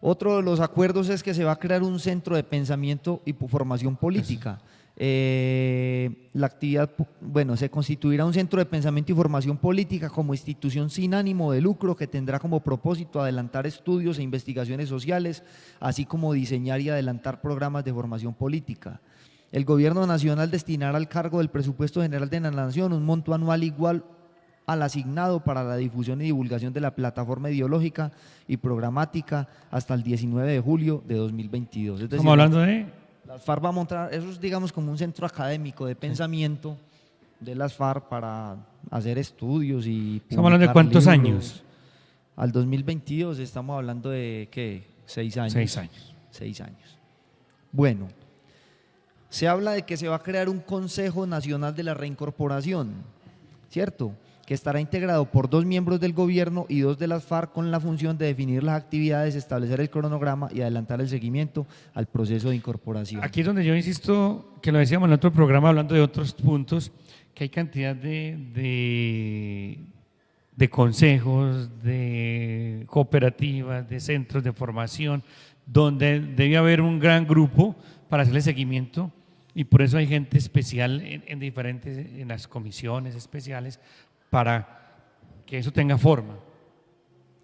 otro de los acuerdos es que se va a crear un centro de pensamiento y formación política. La actividad, bueno, se constituirá un centro de pensamiento y formación política como institución sin ánimo de lucro que tendrá como propósito adelantar estudios e investigaciones sociales, así como diseñar y adelantar programas de formación política. El gobierno nacional destinará al cargo del presupuesto general de la nación un monto anual igual al asignado para la difusión y divulgación de la plataforma ideológica y programática hasta el 19 de julio de 2022. Es decir, Estamos hablando de Las FARC va a montar, eso es digamos como un centro académico de pensamiento de las FARC para hacer estudios y ¿Estamos hablando de publicar cuántos libros. años? Al 2022 estamos hablando de, ¿qué? 6 años. 6 años. 6 años. Bueno, se habla de que se va a crear un Consejo Nacional de la Reincorporación, ¿cierto? Que estará integrado por 2 miembros del gobierno y 2 de las FARC con la función de definir las actividades, establecer el cronograma y adelantar el seguimiento al proceso de incorporación. Aquí es donde yo insisto, que lo decíamos en otro programa hablando de otros puntos, que hay cantidad de consejos, de cooperativas, de centros de formación, donde debe haber un gran grupo para hacerle seguimiento y por eso hay gente especial en las comisiones especiales para que eso tenga forma.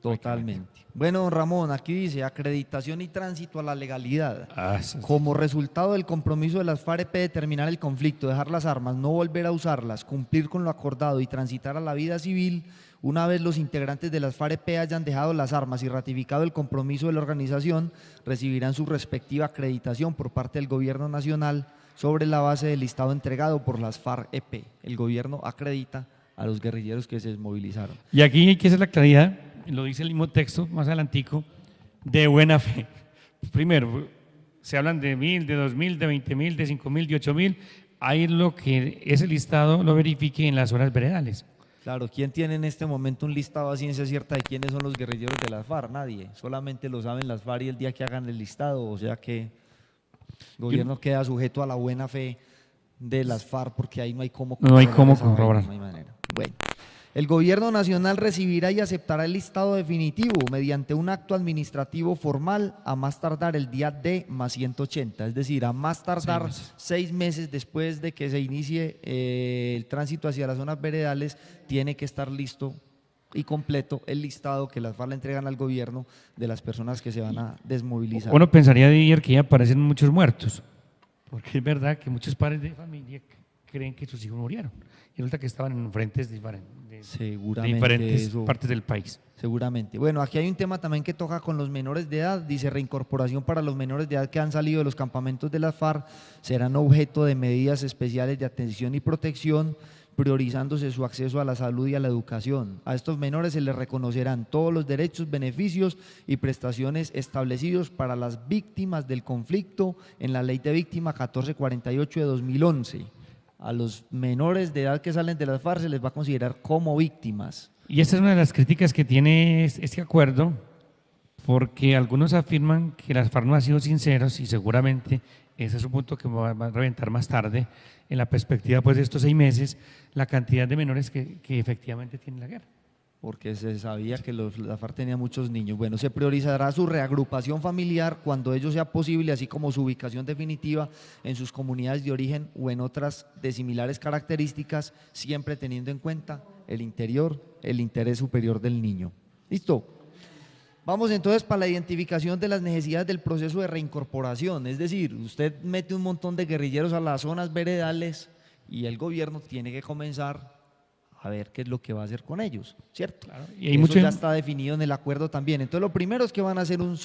Totalmente. Bueno, don Ramón, aquí dice acreditación y tránsito a la legalidad. Sí. Como resultado del compromiso de las FARC de terminar el conflicto, dejar las armas, no volver a usarlas, cumplir con lo acordado y transitar a la vida civil, una vez los integrantes de las FARC hayan dejado las armas y ratificado el compromiso de la organización, recibirán su respectiva acreditación por parte del gobierno nacional sobre la base del listado entregado por las FARC-EP. El gobierno acredita a los guerrilleros que se desmovilizaron. Y aquí hay que hacer la claridad, lo dice el mismo texto más adelantico, de buena fe. Primero, se hablan de 1.000, de 2.000, de 20.000, de 5.000, de 8.000. Ahí lo que ese listado lo verifique en las zonas veredales. Claro, ¿quién tiene en este momento un listado a ciencia cierta de quiénes son los guerrilleros de las FARC? Nadie, solamente lo saben las FARC y el día que hagan el listado, o sea que el gobierno queda sujeto a la buena fe de las FARC porque ahí no hay cómo corroborar. No hay manera. Bueno, el gobierno nacional recibirá y aceptará el listado definitivo mediante un acto administrativo formal a más tardar el día D más 180, es decir, a más tardar 6 meses después de que se inicie el tránsito hacia las zonas veredales, tiene que estar listo y completo el listado que las FARC le entregan al gobierno de las personas que se van a desmovilizar. Uno pensaría, Didier, que ya aparecen muchos muertos, porque es verdad que muchos padres de familia creen que sus hijos murieron y resulta que estaban en frentes de diferentes partes del país. Seguramente. Bueno, aquí hay un tema también que toca con los menores de edad. Dice reincorporación para los menores de edad que han salido de los campamentos de las FARC serán objeto de medidas especiales de atención y protección, priorizándose su acceso a la salud y a la educación. A estos menores se les reconocerán todos los derechos, beneficios y prestaciones establecidos para las víctimas del conflicto en la Ley de Víctima 1448 de 2011. A los menores de edad que salen de las FARC se les va a considerar como víctimas. Y esta es una de las críticas que tiene este acuerdo, porque algunos afirman que las FARC no han sido sinceros y seguramente ese es un punto que va a reventar más tarde en la perspectiva pues, de estos 6 meses, la cantidad de menores que efectivamente tiene la guerra. Porque se sabía que la FARC tenía muchos niños. Bueno, se priorizará su reagrupación familiar cuando ello sea posible, así como su ubicación definitiva en sus comunidades de origen o en otras de similares características, siempre teniendo en cuenta el interés superior del niño. ¿Listo? Vamos entonces para la identificación de las necesidades del proceso de reincorporación. Es decir, usted mete un montón de guerrilleros a las zonas veredales y el gobierno tiene que comenzar a ver qué es lo que va a hacer con ellos, ¿cierto? Claro, y hay eso mucho ya está definido en el acuerdo también. Entonces lo primero es que van a hacer un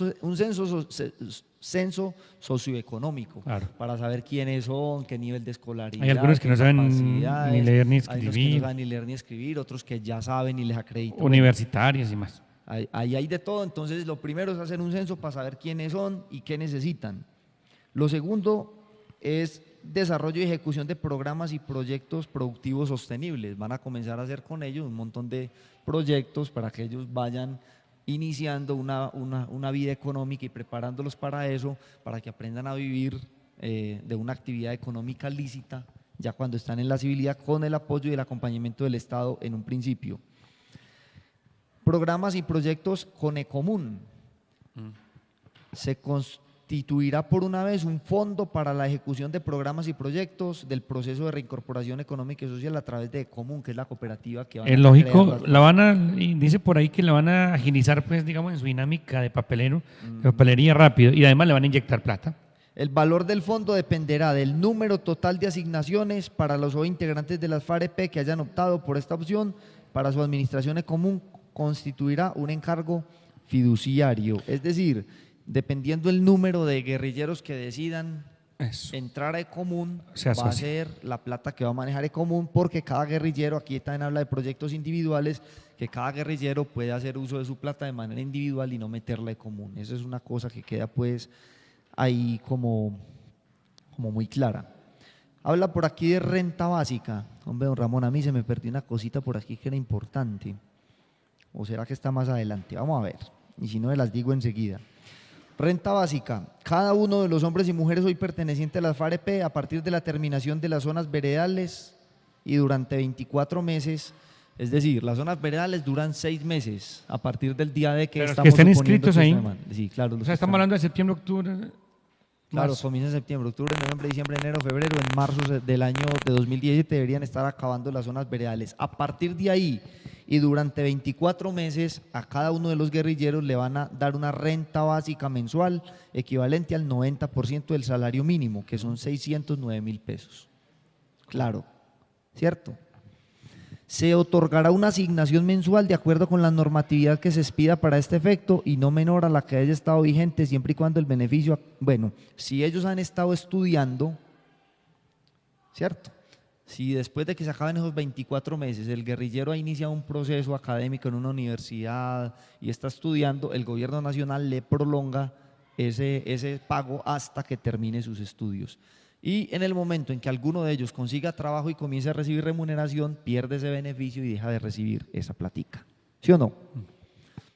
censo socioeconómico, claro, para saber quiénes son, qué nivel de escolaridad. hay algunos que no saben capacidades, ni leer ni hay unos que no escribir, saben ni leer ni escribir, otros que ya saben y les acreditan. universitarios y más. Ahí hay de todo, entonces lo primero es hacer un censo para saber quiénes son y qué necesitan. Lo segundo es desarrollo y ejecución de programas y proyectos productivos sostenibles. Van a comenzar a hacer con ellos un montón de proyectos para que ellos vayan iniciando una vida económica y preparándolos para eso, para que aprendan a vivir de una actividad económica lícita, ya cuando están en la civilidad, con el apoyo y el acompañamiento del Estado en un principio. Programas y proyectos con Ecomún. Se constituirá por una vez un fondo para la ejecución de programas y proyectos del proceso de reincorporación económica y social a través de Ecomún, que es la cooperativa que van Es a lógico, crear y dice por ahí que la van a agilizar, pues, digamos, en su dinámica de papelería rápido, y además le van a inyectar plata. El valor del fondo dependerá del número total de asignaciones para los hoy integrantes de las FARC que hayan optado por esta opción. Para su administración Ecomún constituirá un encargo fiduciario, es decir, dependiendo el número de guerrilleros que decidan Eso. entrar a Ecomún Se va a asocia. ser la plata que va a manejar Ecomún, porque cada guerrillero, aquí también habla de proyectos individuales, que cada guerrillero puede hacer uso de su plata de manera individual y no meterla a Ecomún. Eso es una cosa que queda pues ahí como muy clara. Habla por aquí de renta básica. Hombre, don Ramón, a mí se me perdió una cosita por aquí que era importante. ¿O será que está más adelante? Vamos a ver. Y si no, me las digo enseguida. Renta básica. Cada uno de los hombres y mujeres hoy pertenecientes a las FAREP, a partir de la terminación de las zonas veredales y durante 24 meses, es decir, las zonas veredales duran 6 meses a partir del día de que Pero los estamos que estén suponiendo inscritos que ahí. estén- Sí, claro. O los sea, que estamos están- hablando de septiembre, octubre. Claro, marzo. comienza en septiembre, octubre, noviembre, diciembre, enero, febrero. En marzo del año de 2017 deberían estar acabando las zonas veredales. A partir de ahí y durante 24 meses a cada uno de los guerrilleros le van a dar una renta básica mensual equivalente al 90% del salario mínimo, que son 609.000 pesos. Claro, ¿cierto? Se otorgará una asignación mensual de acuerdo con la normatividad que se expida para este efecto y no menor a la que haya estado vigente siempre y cuando el beneficio, bueno, si ellos han estado estudiando, ¿cierto? Si después de que se acaben esos 24 meses el guerrillero ha iniciado un proceso académico en una universidad y está estudiando, el gobierno nacional le prolonga ese pago hasta que termine sus estudios. Y en el momento en que alguno de ellos consiga trabajo y comience a recibir remuneración, pierde ese beneficio y deja de recibir esa platica. ¿Sí o no?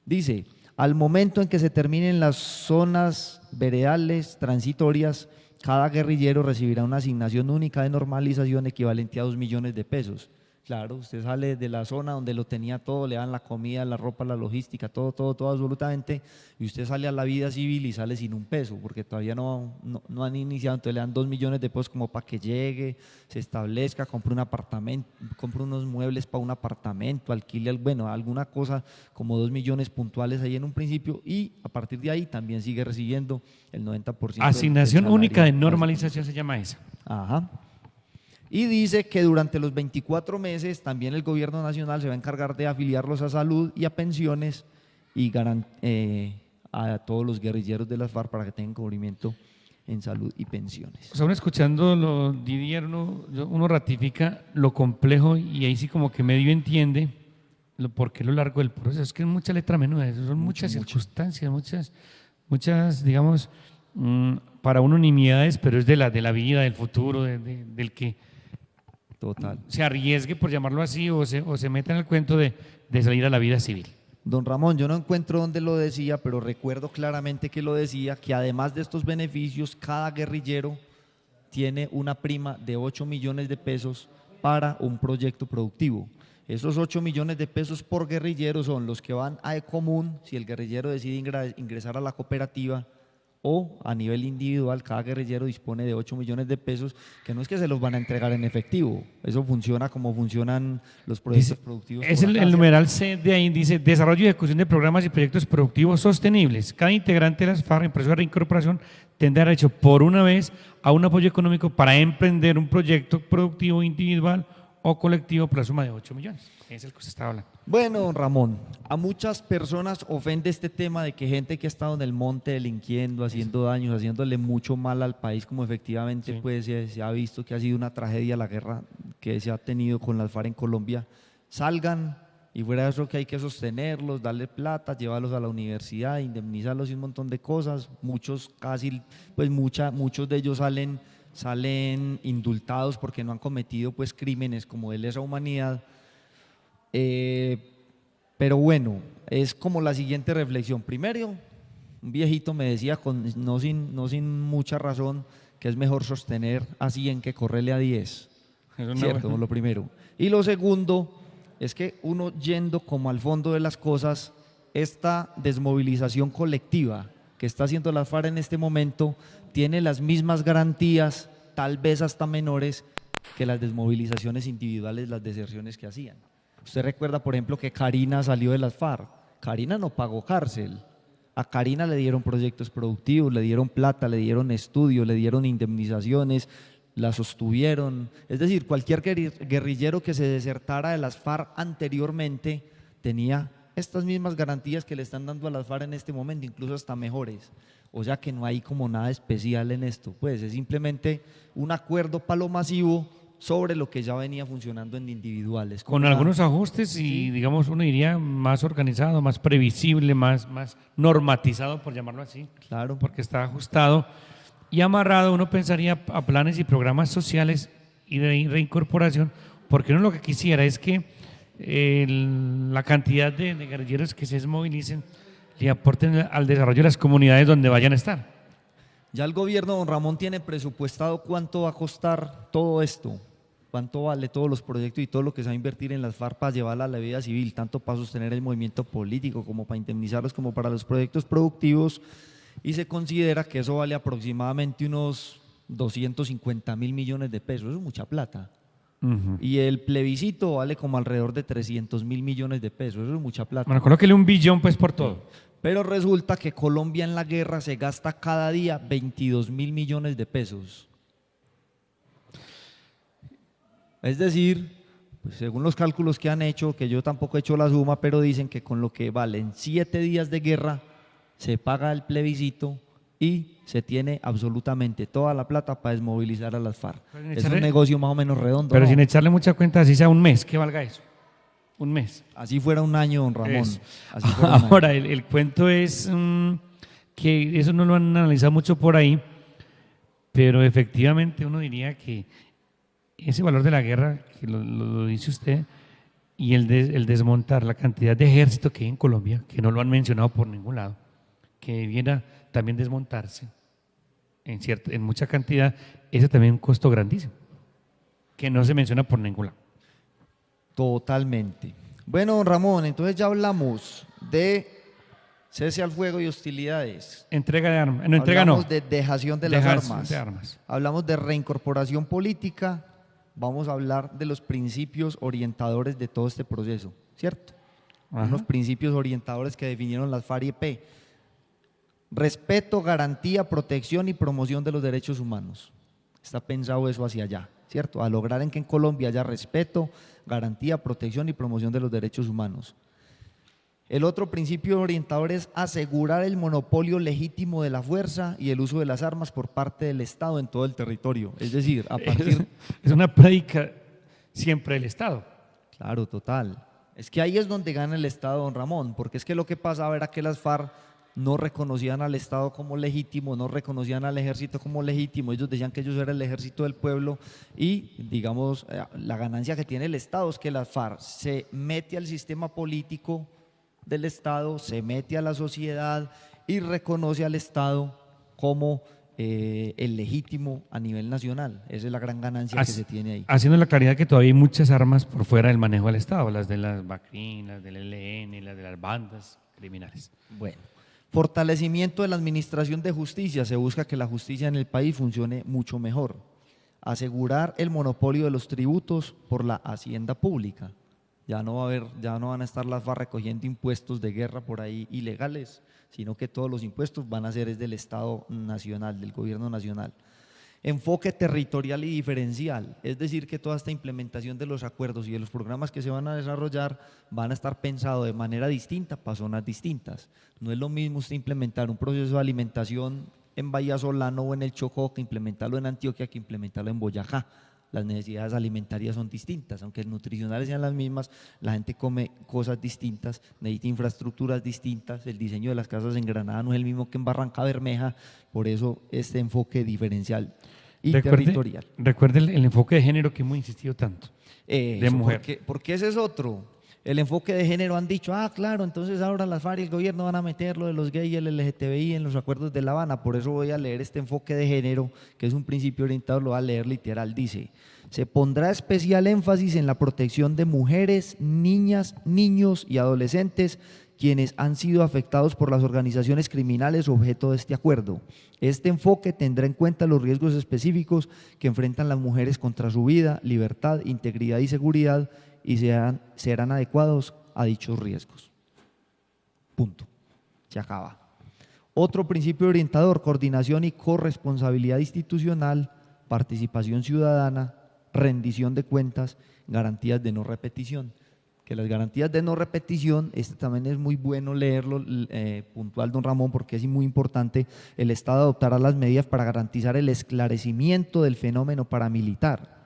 Dice, al momento en que se terminen las zonas veredales transitorias, cada guerrillero recibirá una asignación única de normalización equivalente a 2 millones de pesos. Claro, usted sale de la zona donde lo tenía todo, le dan la comida, la ropa, la logística, todo absolutamente, y usted sale a la vida civil y sale sin un peso, porque todavía no han iniciado, entonces le dan 2 millones de pesos como para que llegue, se establezca, compre un apartamento, compre unos muebles para un apartamento, alquile, bueno, alguna cosa como 2 millones puntuales ahí en un principio, y a partir de ahí también sigue recibiendo el 90% Asignación del única de salario. normalización se llama esa. Ajá. Y dice que durante los 24 meses también el gobierno nacional se va a encargar de afiliarlos a salud y a pensiones y a todos los guerrilleros de las FARC para que tengan cubrimiento en salud y pensiones. O sea, uno escuchando Didier, uno ratifica lo complejo y ahí sí como que medio entiende por qué lo largo del proceso. Es que es mucha letra menuda, son muchas circunstancias, muchas, digamos, para uno nimiedades, pero es de la vida, del futuro, del que Total. se arriesgue, por llamarlo así, o se meta en el cuento de salir a la vida civil. Don Ramón, yo no encuentro dónde lo decía, pero recuerdo claramente que lo decía, que además de estos beneficios, cada guerrillero tiene una prima de 8 millones de pesos para un proyecto productivo. Esos 8 millones de pesos por guerrillero son los que van a Ecomún, si el guerrillero decide ingresar a la cooperativa, o a nivel individual, cada guerrillero dispone de 8 millones de pesos, que no es que se los van a entregar en efectivo, eso funciona como funcionan los proyectos productivos. Es por acá, el numeral C de ahí, dice desarrollo y ejecución de programas y proyectos productivos sostenibles. Cada integrante de las FARC en proceso de reincorporación tendrá derecho por una vez a un apoyo económico para emprender un proyecto productivo individual o colectivo por la suma de 8 millones. Es el que usted estaba hablando. Bueno, don Ramón, a muchas personas ofende este tema de que gente que ha estado en el monte delinquiendo, haciendo daños, haciéndole mucho mal al país, como efectivamente Sí. pues, se ha visto que ha sido una tragedia la guerra que se ha tenido con las FARC en Colombia, salgan y fuera de eso que hay que sostenerlos, darle plata, llevarlos a la universidad, indemnizarlos y un montón de cosas. Muchos muchos de ellos salen indultados porque no han cometido pues crímenes como de lesa humanidad. Pero bueno, es como la siguiente reflexión. Primero, un viejito me decía, no sin mucha razón, que es mejor sostener a 100 que correrle a 10. Es una ¿Cierto? buena- Lo primero. Y lo segundo es que uno yendo como al fondo de las cosas, esta desmovilización colectiva que está haciendo la FARC en este momento tiene las mismas garantías, tal vez hasta menores, que las desmovilizaciones individuales, las deserciones que hacían. Usted recuerda, por ejemplo, que Karina salió de las FARC. Karina no pagó cárcel. A Karina le dieron proyectos productivos, le dieron plata, le dieron estudios, le dieron indemnizaciones, la sostuvieron. Es decir, cualquier guerrillero que se desertara de las FARC anteriormente tenía estas mismas garantías que le están dando a las FARC en este momento, incluso hasta mejores. O sea que no hay como nada especial en esto, pues es simplemente un acuerdo para lo masivo sobre lo que ya venía funcionando en individuales. Con algunos ajustes y, digamos, uno diría más organizado, más previsible, más normatizado, por llamarlo así. Claro. Porque está ajustado y amarrado, uno pensaría a planes y programas sociales y de reincorporación, porque uno lo que quisiera es que la cantidad de guerrilleros que se desmovilicen le aporten al desarrollo de las comunidades donde vayan a estar. Ya el gobierno, don Ramón, tiene presupuestado cuánto va a costar todo esto, cuánto vale todos los proyectos y todo lo que se va a invertir en las FARC para llevarla a la vida civil, tanto para sostener el movimiento político como para indemnizarlos, como para los proyectos productivos, y se considera que eso vale aproximadamente unos 250.000 millones de pesos, eso es mucha plata. Y el plebiscito vale como alrededor de 300.000 millones de pesos, eso es mucha plata. Bueno, colóquele 1 billón pues por todo. Pero resulta que Colombia en la guerra se gasta cada día 22.000 millones de pesos. Es decir, pues según los cálculos que han hecho, que yo tampoco he hecho la suma, pero dicen que con lo que valen 7 días de guerra se paga el plebiscito y se tiene absolutamente toda la plata para desmovilizar a las FARC. Es un negocio más o menos redondo. Pero ¿no? sin echarle mucha cuenta, así sea un mes, ¿qué valga eso? Un mes. Así fuera un año, don Ramón. Eso. Así fuera un año. Ahora, el cuento es que eso no lo han analizado mucho por ahí, pero efectivamente uno diría que ese valor de la guerra, que lo dice usted, y el desmontar la cantidad de ejército que hay en Colombia, que no lo han mencionado por ningún lado, que debiera también desmontarse en mucha cantidad, ese también es un costo grandísimo, que no se menciona por ningún lado. Totalmente. Bueno, don Ramón, entonces ya hablamos de cese al fuego y hostilidades. Entrega de armas, no, entrega no. Hablamos de dejación de las Dejación armas. de armas. Hablamos de reincorporación política. Vamos a hablar de los principios orientadores de todo este proceso, ¿cierto? Ajá. Unos principios orientadores que definieron las FARC-EP. Respeto, garantía, protección y promoción de los derechos humanos. Está pensado eso hacia allá, ¿cierto? A lograr en que en Colombia haya respeto, garantía, protección y promoción de los derechos humanos. El otro principio orientador es asegurar el monopolio legítimo de la fuerza y el uso de las armas por parte del Estado en todo el territorio. Es decir, a partir… Es una prédica siempre del Estado. Claro, total. Es que ahí es donde gana el Estado, don Ramón, porque es que lo que pasaba era que las FARC no reconocían al Estado como legítimo, no reconocían al ejército como legítimo, ellos decían que ellos eran el ejército del pueblo y, digamos, la ganancia que tiene el Estado es que las FARC se mete al sistema político del Estado, se mete a la sociedad y reconoce al Estado como el legítimo a nivel nacional. Esa es la gran ganancia que se tiene ahí. Haciendo la claridad que todavía hay muchas armas por fuera del manejo del Estado, las de las BACRIM, las del ELN, las de las bandas criminales. Bueno. Fortalecimiento de la administración de justicia. Se busca que la justicia en el país funcione mucho mejor. Asegurar el monopolio de los tributos por la hacienda pública. Ya no van a estar las FARC recogiendo impuestos de guerra por ahí ilegales, sino que todos los impuestos van a ser del Estado nacional, del gobierno nacional. Enfoque territorial y diferencial, es decir, que toda esta implementación de los acuerdos y de los programas que se van a desarrollar van a estar pensados de manera distinta para zonas distintas. No es lo mismo usted implementar un proceso de alimentación en Vallasolano o en el Chocó que implementarlo en Antioquia que implementarlo en Boyacá. Las necesidades alimentarias son distintas, aunque nutricionales sean las mismas, la gente come cosas distintas, necesita infraestructuras distintas, el diseño de las casas en Granada no es el mismo que en Barranca Bermeja, por eso este enfoque diferencial y territorial. Recuerde el enfoque de género que hemos insistido tanto, de mujer. Porque ese es otro. El enfoque de género han dicho, claro, entonces ahora las FARC y el gobierno van a meter lo de los gays y el LGTBI en los acuerdos de La Habana. Por eso voy a leer este enfoque de género, que es un principio orientado, lo voy a leer literal. Dice, se pondrá especial énfasis en la protección de mujeres, niñas, niños y adolescentes quienes han sido afectados por las organizaciones criminales objeto de este acuerdo. Este enfoque tendrá en cuenta los riesgos específicos que enfrentan las mujeres contra su vida, libertad, integridad y seguridad y serán adecuados a dichos riesgos. Punto. Se acaba. Otro principio orientador, coordinación y corresponsabilidad institucional, participación ciudadana, rendición de cuentas, garantías de no repetición. que las garantías de no repetición, este también es muy bueno leerlo puntual, don Ramón, porque es muy importante, el Estado adoptará las medidas para garantizar el esclarecimiento del fenómeno paramilitar,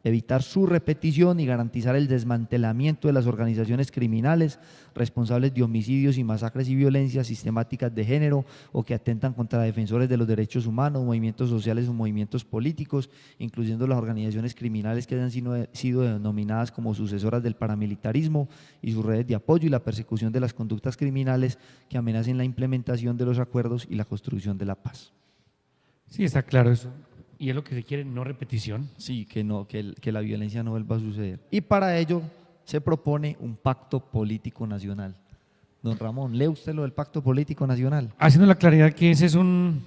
evitar su repetición y garantizar el desmantelamiento de las organizaciones criminales responsables de homicidios y masacres y violencias sistemáticas de género o que atentan contra defensores de los derechos humanos, movimientos sociales o movimientos políticos, incluyendo las organizaciones criminales que hayan sido denominadas como sucesoras del paramilitarismo y sus redes de apoyo y la persecución de las conductas criminales que amenacen la implementación de los acuerdos y la construcción de la paz. Sí, está claro eso. Y es lo que se quiere, no repetición. Sí, que la violencia no vuelva a suceder. Y para ello se propone un pacto político nacional. Don Ramón, ¿lee usted lo del pacto político nacional? Haciendo la claridad que ese es un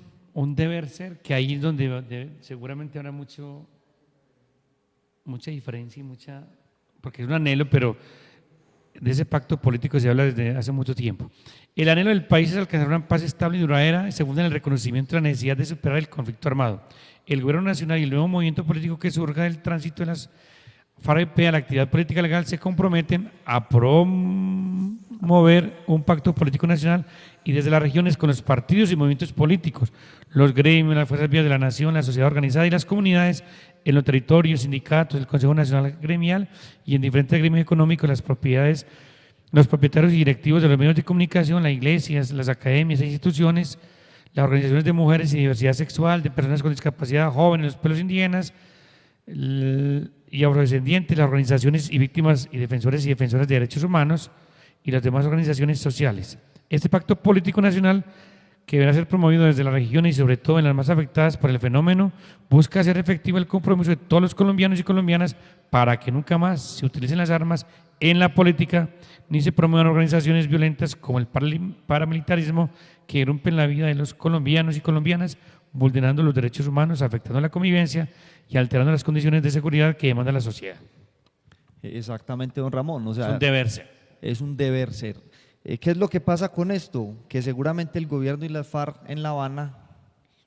deber ser, que ahí es donde seguramente habrá mucha diferencia y porque es un anhelo, pero de ese pacto político se habla desde hace mucho tiempo. El anhelo del país es alcanzar una paz estable y duradera, se funda en el reconocimiento de la necesidad de superar el conflicto armado. El gobierno nacional y el nuevo movimiento político que surja del tránsito de las FARC a la actividad política legal se comprometen a promover un pacto político nacional y desde las regiones con los partidos y movimientos políticos, los gremios, las fuerzas vivas de la nación, la sociedad organizada y las comunidades en los territorios, sindicatos, el Consejo Nacional Gremial y en diferentes gremios económicos, los propietarios y directivos de los medios de comunicación, las iglesias, las academias e instituciones, las organizaciones de mujeres y diversidad sexual, de personas con discapacidad, jóvenes, los pueblos indígenas y afrodescendientes, las organizaciones y víctimas y defensoras de derechos humanos y las demás organizaciones sociales. Este pacto político nacional, que deberá ser promovido desde las regiones y sobre todo en las más afectadas por el fenómeno, busca hacer efectivo el compromiso de todos los colombianos y colombianas para que nunca más se utilicen las armas en la política ni se promuevan organizaciones violentas como el paramilitarismo que irrumpen la vida de los colombianos y colombianas, vulnerando los derechos humanos, afectando la convivencia y alterando las condiciones de seguridad que demanda la sociedad. Exactamente, don Ramón. O sea, es un deber ser. Es un deber ser. ¿Qué es lo que pasa con esto? Que seguramente el gobierno y las FARC en La Habana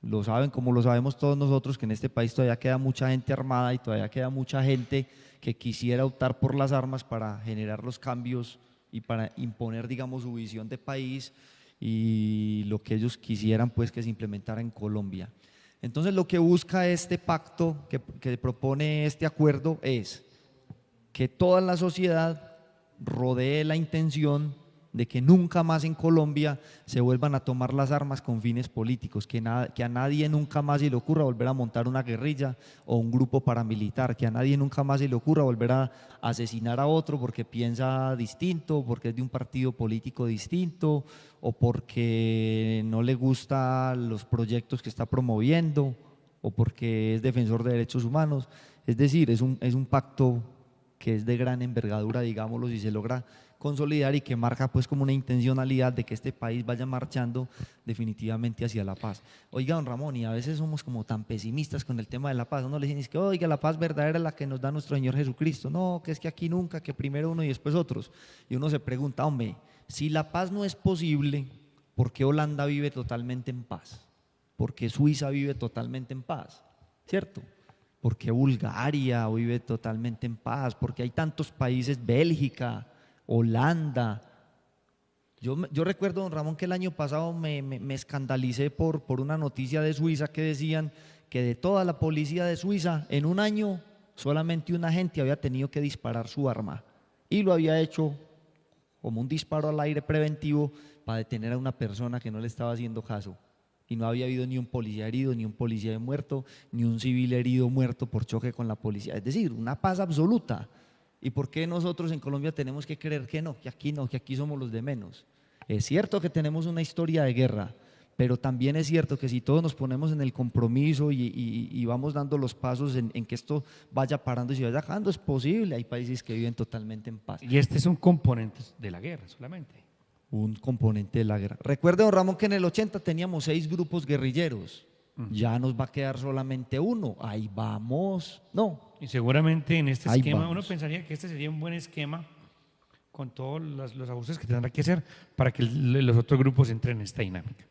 lo saben, como lo sabemos todos nosotros, que en este país todavía queda mucha gente armada y todavía queda mucha gente que quisiera optar por las armas para generar los cambios y para imponer, digamos, su visión de país y lo que ellos quisieran pues que se implementara en Colombia. Entonces lo que busca este pacto que propone este acuerdo es que toda la sociedad rodee la intención de que nunca más en Colombia se vuelvan a tomar las armas con fines políticos, que a nadie nunca más se le ocurra volver a montar una guerrilla o un grupo paramilitar, que a nadie nunca más se le ocurra volver a asesinar a otro porque piensa distinto, porque es de un partido político distinto o porque no le gustan los proyectos que está promoviendo o porque es defensor de derechos humanos. Es decir, es un pacto que es de gran envergadura, digámoslo, si se logra consolidar y que marca pues como una intencionalidad de que este país vaya marchando definitivamente hacia la paz. Oiga, don Ramón, y a veces somos como tan pesimistas con el tema de la paz, uno le dice que oiga, la paz verdadera es la que nos da nuestro Señor Jesucristo, no, que es que aquí nunca, que primero uno y después otros, y uno se pregunta, hombre, si la paz no es posible, ¿por qué Holanda vive totalmente en paz? ¿Por qué Suiza vive totalmente en paz? ¿Cierto? ¿Por qué Bulgaria vive totalmente en paz? ¿Por qué hay tantos países, Bélgica, Holanda? Yo recuerdo, don Ramón, que el año pasado me escandalicé por una noticia de Suiza que decían que de toda la policía de Suiza, en un año solamente un agente había tenido que disparar su arma y lo había hecho como un disparo al aire preventivo para detener a una persona que no le estaba haciendo caso. Y no había habido ni un policía herido, ni un policía muerto, ni un civil herido muerto por choque con la policía. Es decir, una paz absoluta. ¿Y por qué nosotros en Colombia tenemos que creer que no, que aquí somos los de menos? Es cierto que tenemos una historia de guerra, pero también es cierto que si todos nos ponemos en el compromiso y vamos dando los pasos en que esto vaya parando y se vaya acabando, es posible. Hay países que viven totalmente en paz. Y este es un componente de la guerra solamente. Un componente de la guerra. Recuerde, don Ramón, que en el 80 teníamos 6 grupos guerrilleros. Ya nos va a quedar solamente uno. Ahí vamos. No. Y seguramente en este Ahí esquema, vamos. uno pensaría que este sería un buen esquema con todos los ajustes que tendrá que hacer para que los otros grupos entren en esta dinámica.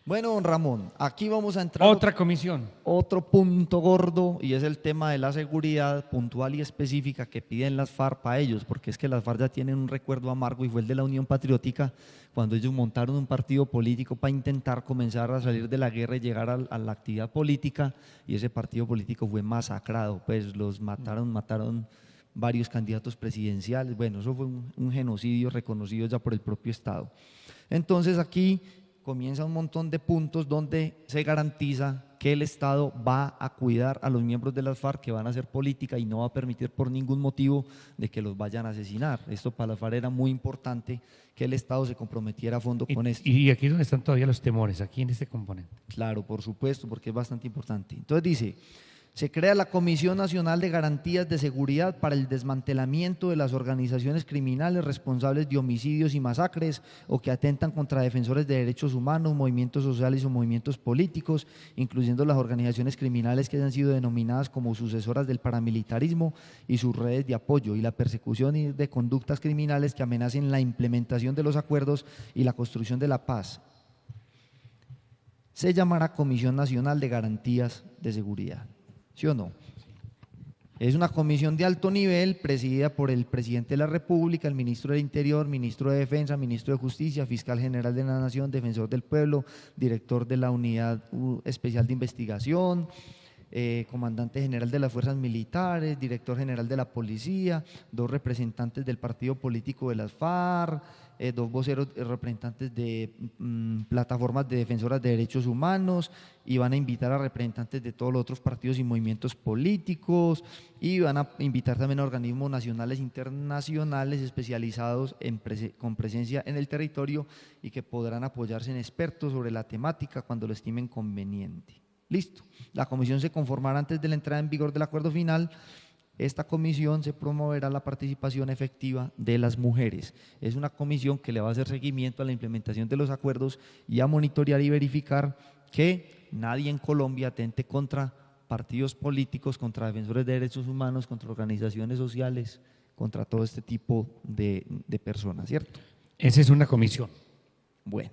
Bueno, don Ramón, aquí vamos a entrar Otra comisión. otro punto gordo y es el tema de la seguridad puntual y específica que piden las FARC para ellos, porque es que las FARC ya tienen un recuerdo amargo y fue el de la Unión Patriótica cuando ellos montaron un partido político para intentar comenzar a salir de la guerra y llegar a la actividad política, y ese partido político fue masacrado, pues los mataron varios candidatos presidenciales. Bueno, eso fue un genocidio reconocido ya por el propio Estado. Entonces aquí comienza un montón de puntos donde se garantiza que el Estado va a cuidar a los miembros de las FARC que van a hacer política y no va a permitir por ningún motivo de que los vayan a asesinar. Esto para las FARC era muy importante, que el Estado se comprometiera a fondo con esto. Y aquí es donde están todavía los temores, aquí en este componente. Claro, por supuesto, porque es bastante importante. Entonces dice, se crea la Comisión Nacional de Garantías de Seguridad para el desmantelamiento de las organizaciones criminales responsables de homicidios y masacres o que atentan contra defensores de derechos humanos, movimientos sociales o movimientos políticos, incluyendo las organizaciones criminales que hayan sido denominadas como sucesoras del paramilitarismo y sus redes de apoyo, y la persecución de conductas criminales que amenacen la implementación de los acuerdos y la construcción de la paz. Se llamará Comisión Nacional de Garantías de Seguridad. ¿Sí o no? Es una comisión de alto nivel presidida por el presidente de la República, el ministro del Interior, ministro de Defensa, ministro de Justicia, fiscal general de la Nación, defensor del pueblo, director de la Unidad Especial de Investigación, comandante general de las Fuerzas Militares, director general de la Policía, 2 representantes del partido político de las FARC, 2 voceros representantes de plataformas de defensoras de derechos humanos, y van a invitar a representantes de todos los otros partidos y movimientos políticos, y van a invitar también a organismos nacionales e internacionales especializados con presencia en el territorio y que podrán apoyarse en expertos sobre la temática cuando lo estimen conveniente. Listo. La comisión se conformará antes de la entrada en vigor del acuerdo final. Esta comisión se promoverá la participación efectiva de las mujeres. Es una comisión que le va a hacer seguimiento a la implementación de los acuerdos y a monitorear y verificar que nadie en Colombia atente contra partidos políticos, contra defensores de derechos humanos, contra organizaciones sociales, contra todo este tipo de personas, ¿cierto? Esa es una comisión. Bueno,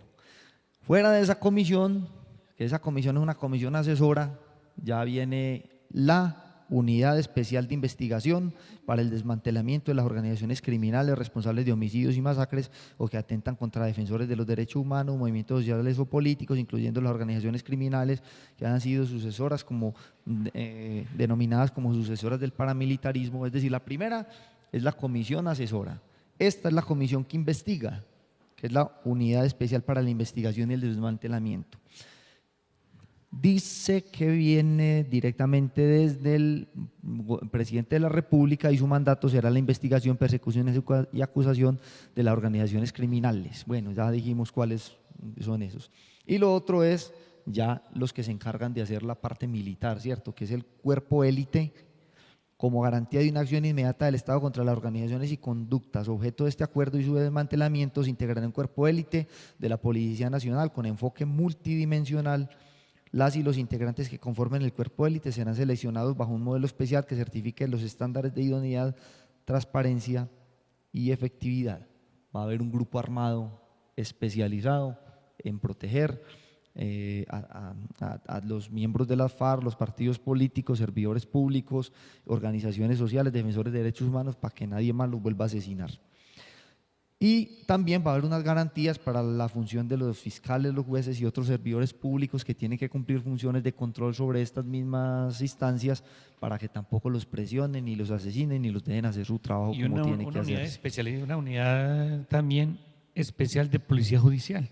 fuera de esa comisión, que esa comisión es una comisión asesora, ya viene la Unidad Especial de Investigación para el desmantelamiento de las organizaciones criminales responsables de homicidios y masacres o que atentan contra defensores de los derechos humanos, movimientos sociales o políticos, incluyendo las organizaciones criminales que han sido sucesoras denominadas como sucesoras del paramilitarismo. Es decir, la primera es la comisión asesora. Esta es la comisión que investiga, que es la Unidad Especial para la Investigación y el Desmantelamiento. Dice que viene directamente desde el presidente de la República y su mandato será la investigación, persecución y acusación de las organizaciones criminales. Bueno, ya dijimos cuáles son esos. Y lo otro es ya los que se encargan de hacer la parte militar, ¿cierto? Que es el cuerpo élite como garantía de una acción inmediata del Estado contra las organizaciones y conductas. Objeto de este acuerdo y su desmantelamiento se integrará en un cuerpo élite de la Policía Nacional con enfoque multidimensional. Las y los integrantes que conformen el cuerpo élite serán seleccionados bajo un modelo especial que certifique los estándares de idoneidad, transparencia y efectividad. Va a haber un grupo armado especializado en proteger a los miembros de las FARC, los partidos políticos, servidores públicos, organizaciones sociales, defensores de derechos humanos, para que nadie más los vuelva a asesinar. Y también va a haber unas garantías para la función de los fiscales, los jueces y otros servidores públicos que tienen que cumplir funciones de control sobre estas mismas instancias para que tampoco los presionen, ni los asesinen, ni los dejen hacer su trabajo Y como tiene que una unidad hacerse. especial, una unidad también especial de policía judicial,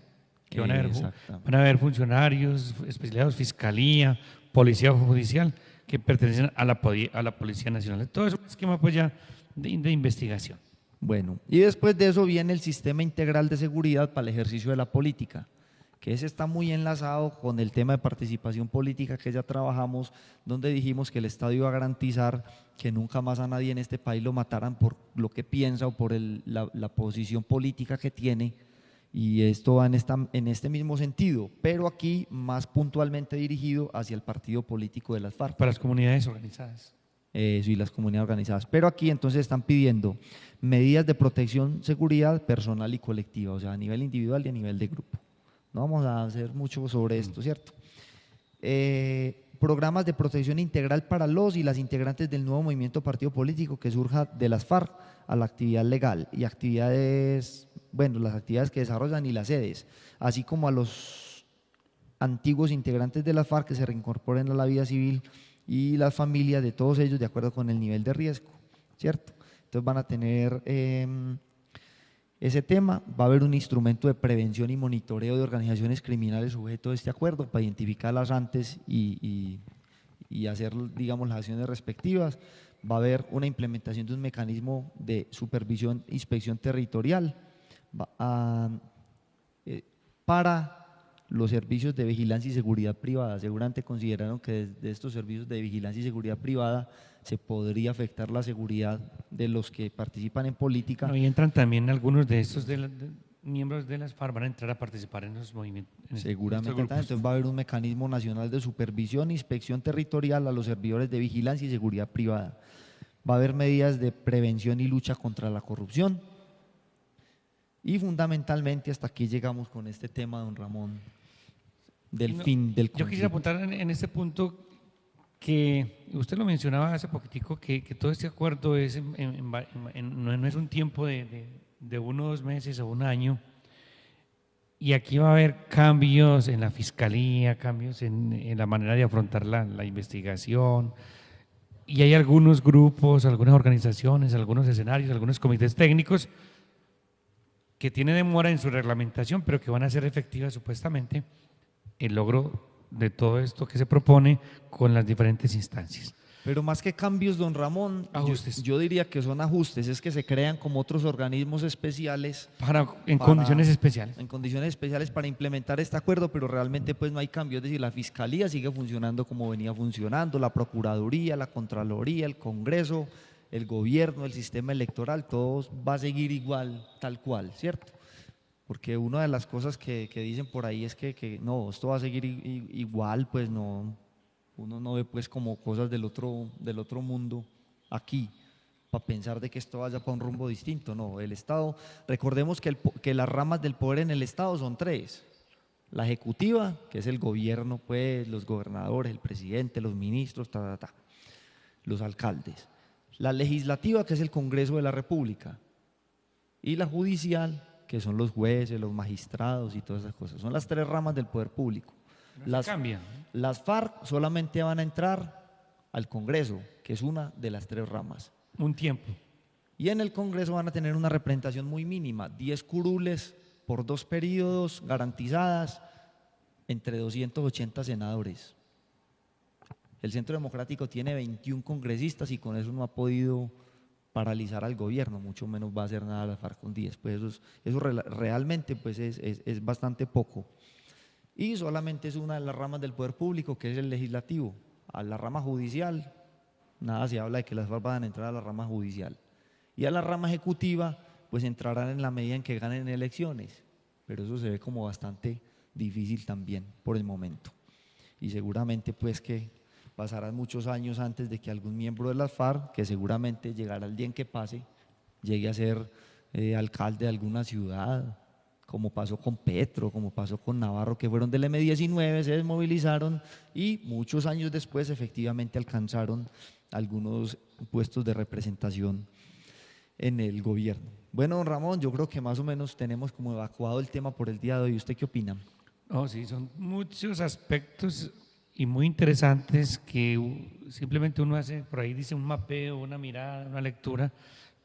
que van a haber funcionarios especializados, fiscalía, policía judicial, que pertenecen a la Policía Nacional. Todo eso es un esquema pues ya de investigación. Bueno, y después de eso viene el Sistema Integral de Seguridad para el ejercicio de la política, que ese está muy enlazado con el tema de participación política que ya trabajamos, donde dijimos que el Estado iba a garantizar que nunca más a nadie en este país lo mataran por lo que piensa o por la posición política que tiene, y esto va en este mismo sentido, pero aquí más puntualmente dirigido hacia el partido político de las FARC. Para las comunidades organizadas. Eso, y las comunidades organizadas. Pero aquí entonces están pidiendo medidas de protección, seguridad personal y colectiva, o sea, a nivel individual y a nivel de grupo. No vamos a hacer mucho sobre esto, ¿cierto? Programas de protección integral para los y las integrantes del nuevo movimiento partido político que surja de las FARC a la actividad legal y actividades, bueno, las actividades que desarrollan y las sedes, así como a los antiguos integrantes de las FARC que se reincorporen a la vida civil y las familias de todos ellos de acuerdo con el nivel de riesgo, ¿cierto? Entonces van a tener ese tema, va a haber un instrumento de prevención y monitoreo de organizaciones criminales sujeto a este acuerdo para identificarlas antes y hacer, digamos, las acciones respectivas. Va a haber una implementación de un mecanismo de supervisión e inspección territorial para los servicios de vigilancia y seguridad privada. Seguramente consideraron que desde estos servicios de vigilancia y seguridad privada se podría afectar la seguridad de los que participan en política. No, y entran también algunos de estos miembros de las FARC, van a entrar a participar en los movimientos. Seguramente, estos grupos. entonces va a haber un mecanismo nacional de supervisión e inspección territorial a los servidores de vigilancia y seguridad privada. Va a haber medidas de prevención y lucha contra la corrupción. Y fundamentalmente hasta aquí llegamos con este tema, don Ramón, del fin del conflicto. Yo quisiera apuntar en este punto que usted lo mencionaba hace poquitico, que todo este acuerdo es no es un tiempo de 1 o 2 meses o un año, y aquí va a haber cambios en la fiscalía, cambios en la manera de afrontar la investigación, y hay algunos grupos, algunas organizaciones, algunos escenarios, algunos comités técnicos que tienen demora en su reglamentación, pero que van a ser efectivas supuestamente el logro de todo esto que se propone con las diferentes instancias. Pero más que cambios, don Ramón, Ajustes. yo diría que son ajustes, es que se crean como otros organismos especiales. En condiciones especiales. En condiciones especiales para implementar este acuerdo, pero realmente pues no hay cambio, es decir, la Fiscalía sigue funcionando como venía funcionando, la Procuraduría, la Contraloría, el Congreso, el Gobierno, el sistema electoral, todo va a seguir igual, tal cual, ¿cierto? Porque una de las cosas que dicen por ahí es que no, esto va a seguir igual, pues no, uno no ve pues como cosas del otro mundo aquí, para pensar de que esto vaya para un rumbo distinto. No, el Estado, recordemos que las ramas del poder en el Estado son 3: la ejecutiva, que es el gobierno, pues los gobernadores, el presidente, los ministros, los alcaldes; la legislativa, que es el Congreso de la República; y la judicial, que son los jueces, los magistrados y todas esas cosas. Son las 3 ramas del poder público. Cambian. Las FARC solamente van a entrar al Congreso, que es una de las 3 ramas. Un tiempo. Y en el Congreso van a tener una representación muy mínima, 10 curules por 2 periodos garantizadas, entre 280 senadores. El Centro Democrático tiene 21 congresistas y con eso no ha podido paralizar al gobierno, mucho menos va a hacer nada la FARC con 10. Pues eso realmente pues es bastante poco. Y solamente es una de las ramas del poder público, que es el legislativo. A la rama judicial, nada se habla de que las FARC van a entrar a la rama judicial. Y a la rama ejecutiva, pues entrarán en la medida en que ganen elecciones. Pero eso se ve como bastante difícil también por el momento. Y seguramente pues que pasarán muchos años antes de que algún miembro de las FARC, que seguramente llegará el día en que pase, llegue a ser alcalde de alguna ciudad, como pasó con Petro, como pasó con Navarro, que fueron del M-19, se desmovilizaron y muchos años después efectivamente alcanzaron algunos puestos de representación en el gobierno. Bueno, don Ramón, yo creo que más o menos tenemos como evacuado el tema por el día de hoy. ¿Usted qué opina? Oh, sí, son muchos aspectos y muy interesantes que simplemente uno hace, por ahí dice un mapeo, una mirada, una lectura,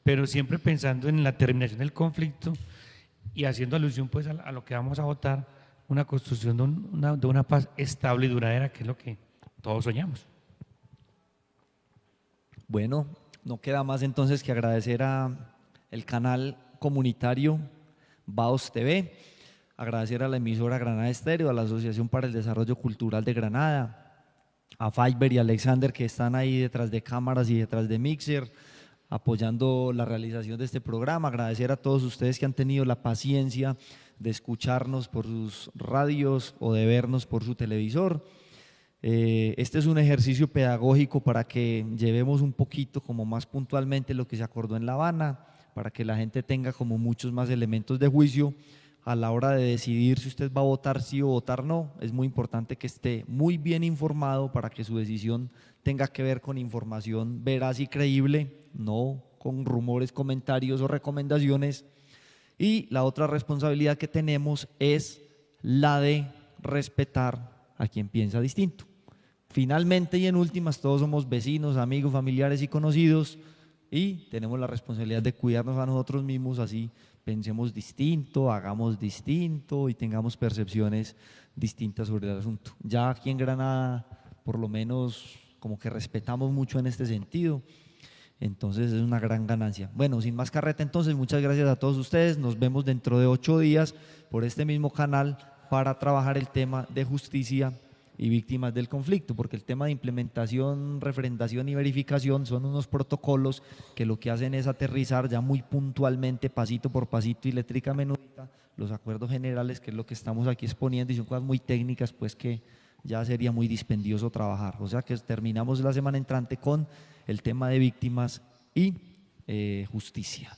pero siempre pensando en la terminación del conflicto y haciendo alusión pues a lo que vamos a votar, una construcción de una paz estable y duradera, que es lo que todos soñamos. Bueno, no queda más entonces que agradecer a el canal comunitario BAOS TV, agradecer a la emisora Granada Estéreo, a la Asociación para el Desarrollo Cultural de Granada, a Fiber y Alexander, que están ahí detrás de cámaras y detrás de mixer, apoyando la realización de este programa. Agradecer a todos ustedes que han tenido la paciencia de escucharnos por sus radios o de vernos por su televisor. Este es un ejercicio pedagógico para que llevemos un poquito como más puntualmente lo que se acordó en La Habana, para que la gente tenga como muchos más elementos de juicio a la hora de decidir si usted va a votar sí o votar no, es muy importante que esté muy bien informado para que su decisión tenga que ver con información veraz y creíble, no con rumores, comentarios o recomendaciones. Y la otra responsabilidad que tenemos es la de respetar a quien piensa distinto. Finalmente y en últimas, todos somos vecinos, amigos, familiares y conocidos y tenemos la responsabilidad de cuidarnos a nosotros mismos, así pensemos distinto, hagamos distinto y tengamos percepciones distintas sobre el asunto. Ya aquí en Granada, por lo menos, como que respetamos mucho en este sentido. Entonces es una gran ganancia. Bueno, sin más carreta, entonces muchas gracias a todos ustedes. Nos vemos dentro de 8 días por este mismo canal para trabajar el tema de justicia y víctimas del conflicto, porque el tema de implementación, referendación y verificación son unos protocolos que lo que hacen es aterrizar ya muy puntualmente, pasito por pasito y letrica menudita, los acuerdos generales, que es lo que estamos aquí exponiendo, y son cosas muy técnicas, pues que ya sería muy dispendioso trabajar. O sea que terminamos la semana entrante con el tema de víctimas y justicia.